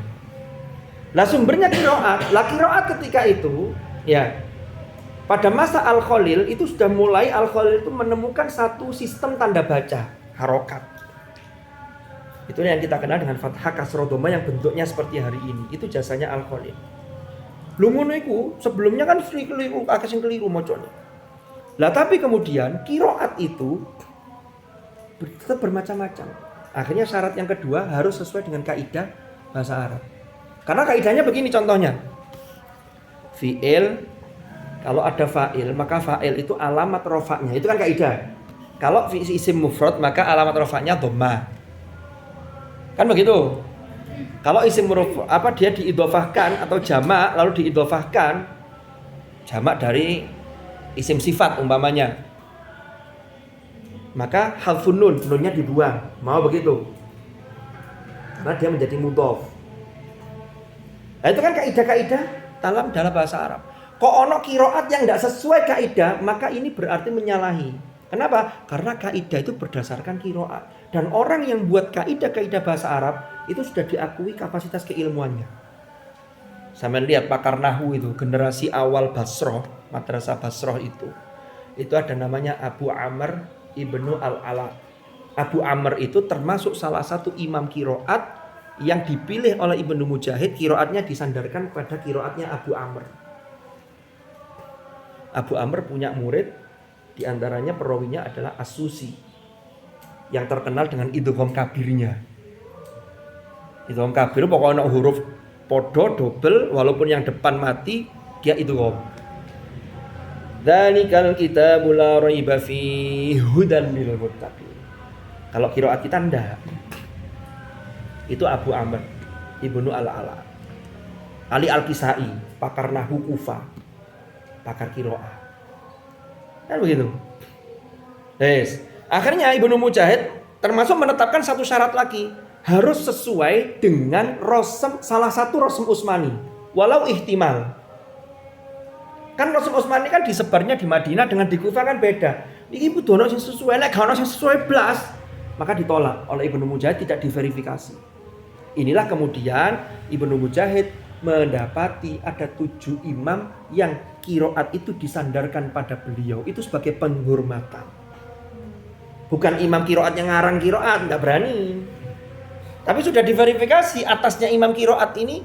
Lah sumbernya qiraat. Lah qiraat ketika itu ya pada masa Al-Khalil itu sudah mulai Al-Khalil itu menemukan satu sistem tanda baca, harokat. Itu yang kita kenal dengan fathah kasroh dhamma yang bentuknya seperti hari ini. Itu jasanya Al-Khalil. Lu ngono iku sebelumnya kan keliru, akeh sing keliru macane. Lah tapi kemudian qiraat itu tetap bermacam-macam. Akhirnya syarat yang kedua harus sesuai dengan kaidah bahasa Arab. Karena kaidahnya begini contohnya. Fi'il, kalau ada fa'il maka fa'il itu alamat rofaknya. Itu kan kaidah. Kalau isim mufrad maka alamat rofaknya dhamma. Kan begitu. Kalau isim dia diidhofahkan atau jamak lalu diidhofahkan jamak dari isim sifat umpamanya. Maka halfun nun, nunnya dibuang. Mau begitu? Karena dia menjadi mudhof. Nah, itu kan kaidah-kaidah dalam bahasa Arab. Kok ono kiroat yang tidak sesuai kaidah, maka ini berarti menyalahi. Kenapa? Karena kaidah itu berdasarkan kiroat. Dan orang yang buat kaidah-kaidah bahasa Arab itu sudah diakui kapasitas keilmuannya. Sampai lihat pakar nahwu itu, generasi awal Basroh, madrasah Basroh itu ada namanya Abu Amr Ibnu Al-Ala. Abu Amr itu termasuk salah satu imam kiroat yang dipilih oleh Ibnu Mujahid. Kiroatnya disandarkan pada kiroatnya Abu Amr. Abu Amr punya murid, diantaranya perawinya adalah As-Susi, yang terkenal dengan idgham kabirnya. Idgham kabir pokoknya huruf podo double, walaupun yang depan mati dia idgham. Dzalikal kitabul la raiba fihi hudan lil muttaqin. Kalau qiraat kita ndak. Itu Abu Amr Ibnu Al-Ala. Ali Al-Kisai, pakar nahwu Kufah, pakar qiraat. Kan begitu. Akhirnya Ibnu Mujahid termasuk menetapkan satu syarat lagi, harus sesuai dengan salah satu Rosem Utsmani, walau ihtimal. Kan Rosem Utsmani kan disebarnya di Madinah dengan di Kufah kan beda. Iki budono sing sesuai, lek gak ono sing sesuai blas, maka ditolak oleh Ibnu Mujahid, tidak diverifikasi. Inilah kemudian Ibnu Mujahid mendapati ada 7 imam yang kiroat itu disandarkan pada beliau itu sebagai penghormatan. Bukan imam kiroat yang ngarang kiroat, nggak berani. Tapi sudah diverifikasi atasnya imam kiroat ini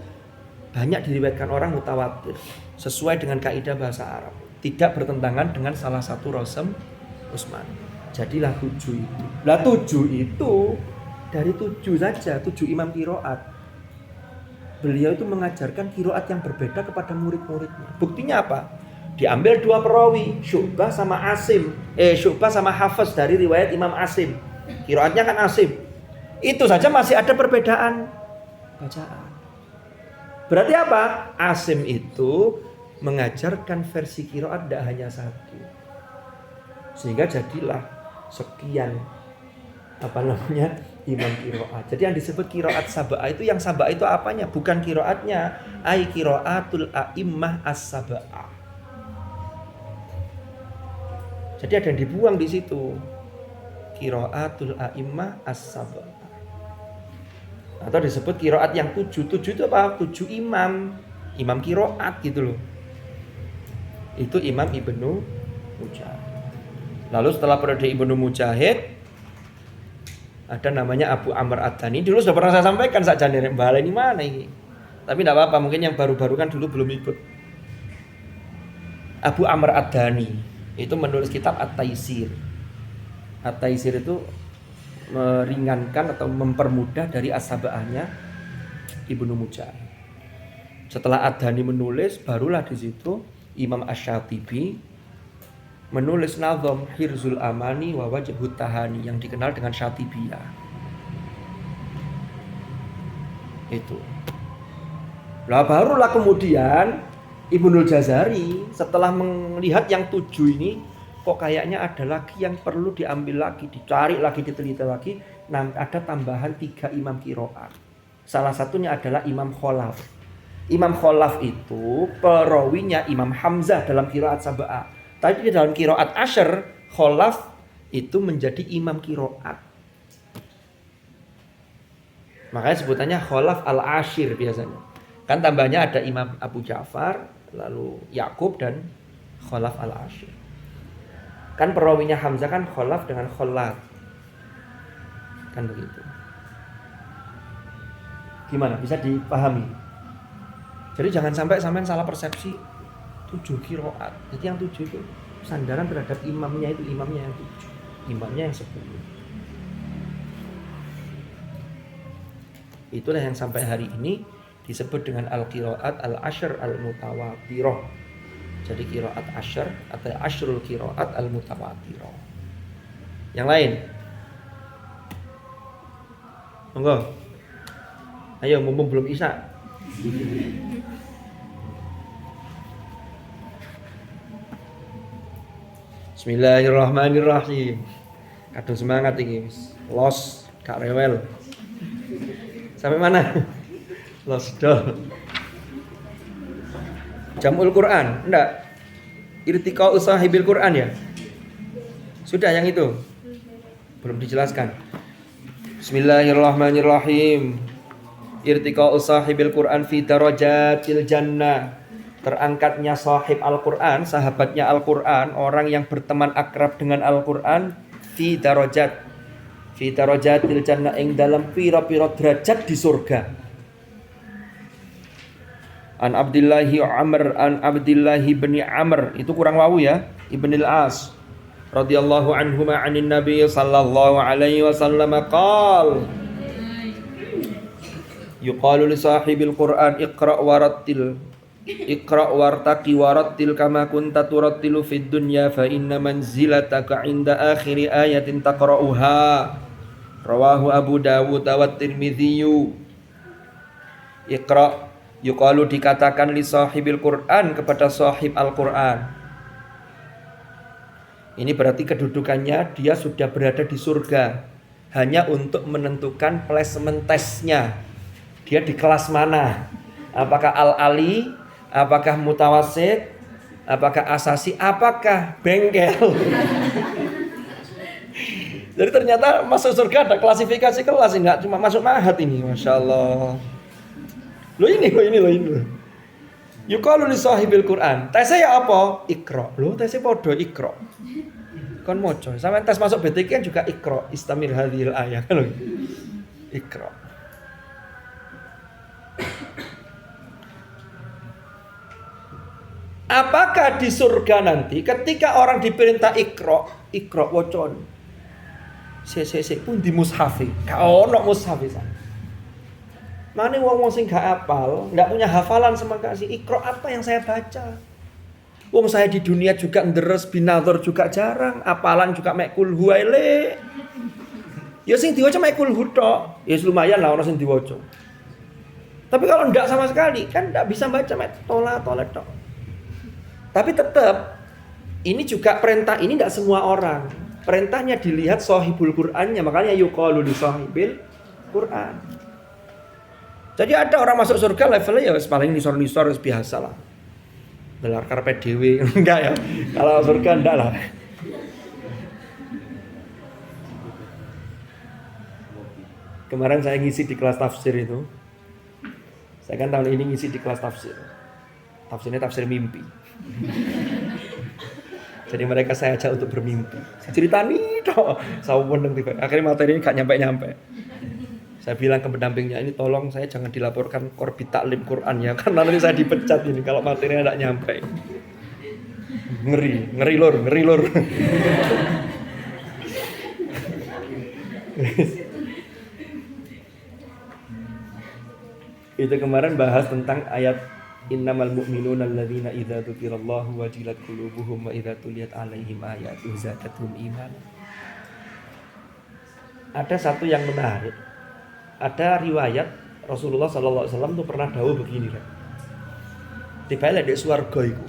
banyak diriwayatkan orang mutawatir sesuai dengan kaidah bahasa Arab, tidak bertentangan dengan salah satu Rosem Utsmani. Jadilah 7 itu. Lah 7 itu dari 7 saja, 7 imam kiroat. Beliau itu mengajarkan kiroat yang berbeda kepada murid-muridnya. Buktinya apa? Diambil 2 perawi, Syu'bah sama Asim. Syu'bah sama Hafiz dari riwayat Imam Asim. Kiroatnya kan Asim. Itu saja masih ada perbedaan bacaan. Berarti apa? Asim itu mengajarkan versi kiroat tidak hanya 1. Sehingga jadilah sekian imam kiroat. Jadi yang disebut kiroat sab'ah itu, yang sab'ah itu apanya? Bukan kiroatnya, ai kiroatul a'immah as-sab'ah. Jadi ada yang dibuang di situ, kiroatul a'immah as-sab'ah. Atau disebut kiroat yang 7. 7 itu apa? 7 imam kiroat gitu loh. Itu Imam Ibnu Mujahid. Lalu setelah periode Ibnu Mujahid ada namanya Abu Amr Ad-Dani. Dulu sudah pernah saya sampaikan sakjane nek bala ini mana ini. Tapi tidak apa-apa, mungkin yang baru-baru kan dulu belum ikut. Abu Amr Ad-Dani itu menulis kitab At-Taisir. At-Taisir itu meringankan atau mempermudah dari as-sab'ahnya Ibnu Mujahid. Setelah Ad-Dani menulis, barulah di situ Imam Asy-Syatibi menulis nazam Hirzul Amani wa Wajhut Tahani yang dikenal dengan Syatibiyah. Itu. Lah barulah kemudian Ibnul Jazari setelah melihat yang 7 ini kok kayaknya ada lagi yang perlu diambil lagi, dicari lagi, diteliti lagi. Nah, ada tambahan 3 imam qiraat. Salah satunya adalah Imam Khalaf. Imam Khalaf itu perawinya Imam Hamzah dalam qiraat sab'ah. Tapi di dalam qiraat asyr, Khalaf itu menjadi imam qiraat. Makanya sebutannya Khalaf al-Ashir biasanya. Kan tambahnya ada Imam Abu Ja'far, lalu Yakub dan Khalaf al-Ashir. Kan perawinya Hamzah kan Khalaf dengan Khalaf. Kan begitu. Gimana? Bisa dipahami? Jadi jangan sampai sampean salah persepsi 7 qiraat. Jadi yang 7 itu sandaran terhadap imamnya, itu imamnya yang 7, imamnya yang 10. Itulah yang sampai hari ini disebut dengan al-qiraat al-ashr al-mutawatirah. Jadi qiraat ashr atau ashrul qiraat al-mutawatirah. Yang lain? Monggo. Ayo mumpung belum isya. Bismillahirrahmanirrahim. Kadung semangat iki wis. Los gak rewel. Sampai mana? Los do. Jamul Quran, enggak. Irtiqa'u sahibil Quran ya. Sudah yang itu. Belum dijelaskan. Bismillahirrahmanirrahim. Irtiqa'u sahibil Quran fi darajatil jannah. Terangkatnya sahib Al-Quran, sahabatnya Al-Quran, orang yang berteman akrab dengan Al-Quran, fi darajatil jannah, ing dalam pira-pira derajat di surga. An Abdillahi bin Amr, itu kurang wawu ya, Ibn al-As radhiyallahu anhuma anin Nabi sallallahu alaihi wasallam qala yuqalu li sahibil Quran iqra' wartaqi warattil kama kunta turattilu fid dunya fa inna manzilataka 'inda akhiri ayatin taqra'uha. Rawahu Abu Dawud wa Tirmidzi. Iqra' yuqalu dikatakan li sahibil Quran, kepada sahib Al-Quran. Ini berarti kedudukannya dia sudah berada di surga, hanya untuk menentukan placement testnya. Dia di kelas mana? Apakah Al-Ali? Apakah mutawasid? Apakah asasi? Apakah bengkel? Jadi ternyata masuk surga ada klasifikasi kelas, enggak cuma masuk mahat ini, Masya Allah. Lo ini. Yuqalu li sahibil Quran. Tesnya ya apa? Iqra. Lo tesnya podo Iqra. Kon moco. Sampai tes masuk BTK kan juga Iqra. Istamil hadhil ayat kan lo. Iqra. Apakah di surga nanti ketika orang diperintah Iqra wocon. Pun di mushafi. Ka ono mushafi san. Mane wong sing gak hafal, enggak punya hafalan sama kasih Iqra, apa yang saya baca? Wong saya di dunia juga nderes binadhar juga jarang, apalan juga mek kul huwaile. Ya sing diwaca mek kul hu tok, ya lumayan lah orang sing diwaca. Tapi kalau enggak sama sekali, kan enggak bisa baca mek tola-tola tok. Tapi tetap ini juga perintah ini enggak semua orang. Perintahnya dilihat sahibul Qur'annya, makanya yuqalu li sahibil Qur'an. Jadi ada orang masuk surga levelnya ya paling nisor-nisor biasa lah. Gelar karpet dewe enggak ya. Kalau surga enggak lah. Kemarin saya ngisi di kelas tafsir itu. Saya kan tahun ini ngisi di kelas tafsir. Tafsirnya tafsir mimpi. Jadi mereka saya ajak untuk bermimpi. Cerita nih toh. Saya meneng tiba. Akhirnya materi ini gak nyampe-nyampe. Saya bilang ke pendampingnya, ini tolong saya jangan dilaporkan Korbit Taklim Quran ya, karena nanti saya dipecat ini kalau materinya tidak nyampe. Ngeri lor. Itu kemarin bahas tentang ayat innamal mu'minuna alladzina idza dzukirallahu wajilat qulubuhum wa idza tuliyat 'alaihim ayatuhu zadatuhum imana. Ada satu yang menarik. Ada riwayat Rasulullah sallallahu alaihi wasallam tuh pernah dawuh begini kan. Dibalik di swarga itu.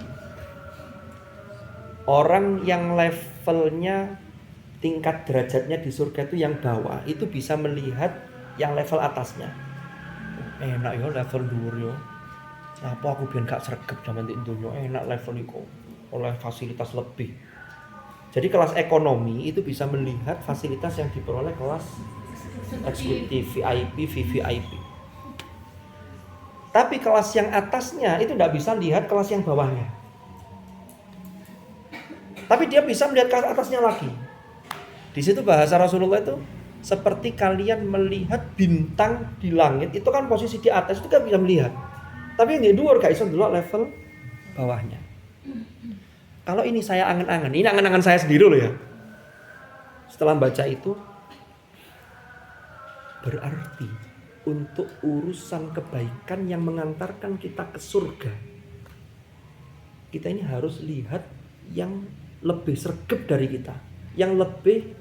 Orang yang levelnya tingkat derajatnya di surga itu yang bawah itu bisa melihat yang level atasnya. Enak ya level dhuwur yo. Apa aku ben gak sregep jaman di dunya, enak level iku oleh fasilitas lebih. Jadi kelas ekonomi itu bisa melihat fasilitas yang diperoleh kelas eksekutif, VIP, VVIP. Tapi kelas yang atasnya itu tidak bisa lihat kelas yang bawahnya. Tapi dia bisa melihat kelas atasnya lagi. Di situ bahasa Rasulullah itu seperti kalian melihat bintang di langit, itu kan posisi di atas itu kan bisa melihat. Tapi yang di luar gak bisa dulu level bawahnya. Kalau ini saya angan-angan, ini angan-angan saya sendiri loh ya. Setelah baca itu berarti untuk urusan kebaikan yang mengantarkan kita ke surga, kita ini harus lihat yang lebih sregep dari kita, yang lebih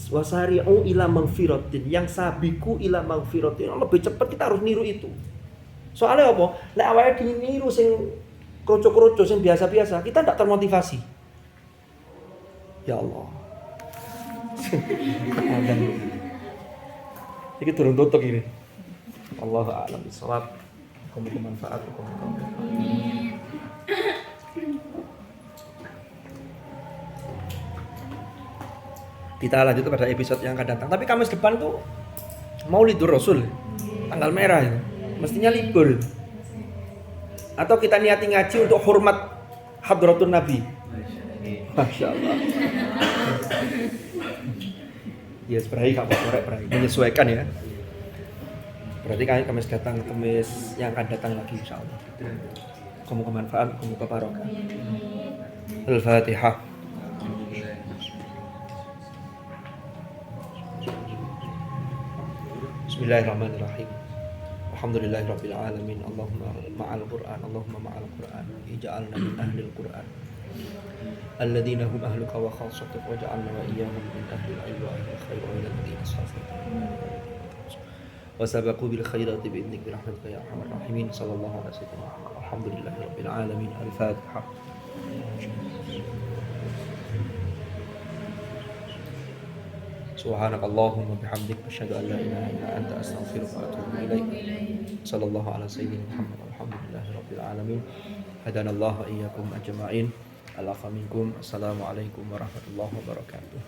wasari'u ila maghfiratin, yang sabiku ila maghfiratin, yang lebih cepat kita harus niru itu. Soalnya apa? Lek awake diniru sing kroco-kroco sing biasa-biasa, kita tidak termotivasi. Ya Allah. Iki turun tutup ini. Allahu a'lam bishawab. Semoga bermanfaat. Kita lanjut pada episode yang akan datang. Tapi Kamis depan tuh Maulidur Rasul, tanggal merah itu. Mestinya libur. Atau kita niati ngaji untuk hormat Hadratun Nabi. Masya Allah. Ya sebenarnya kamu korek menyesuaikan ya. Berarti kalian Kamis datang, Kamis yang akan datang lagi insya Allah. Semoga manfaat, semoga barokah. Al-Fatihah. Bismillahirrahmanirrahim. Alhamdulillahirabbil alamin. Allahumma ma'al Qur'an, Allahumma ma'al Qur'an. Ij'alna min ahlil Qur'an. Alladzina hum ahluka wa khassatuka waj'alna wa iyyahum min ahlil ilmi wa ahlil khair wa min alladhina safaru. Wa sabaqu bil khairati bi idnik bi rahmatika ya arhamar rahimin. Sallallahu alaihi wasallam. Alhamdulillahirabbil alamin. Al-Fatihah. Subhanakallahumma bihamdik asyhadu an la ilaha illa anta astaghfiruka wa atubu ilaik. Sallallahu ala sayyidina Muhammad walhamdulillahirabbil alamin. Hadanallahu wa iyyakum ajma'in. Alafa minkum. Assalamualaikum warahmatullahi wabarakatuh.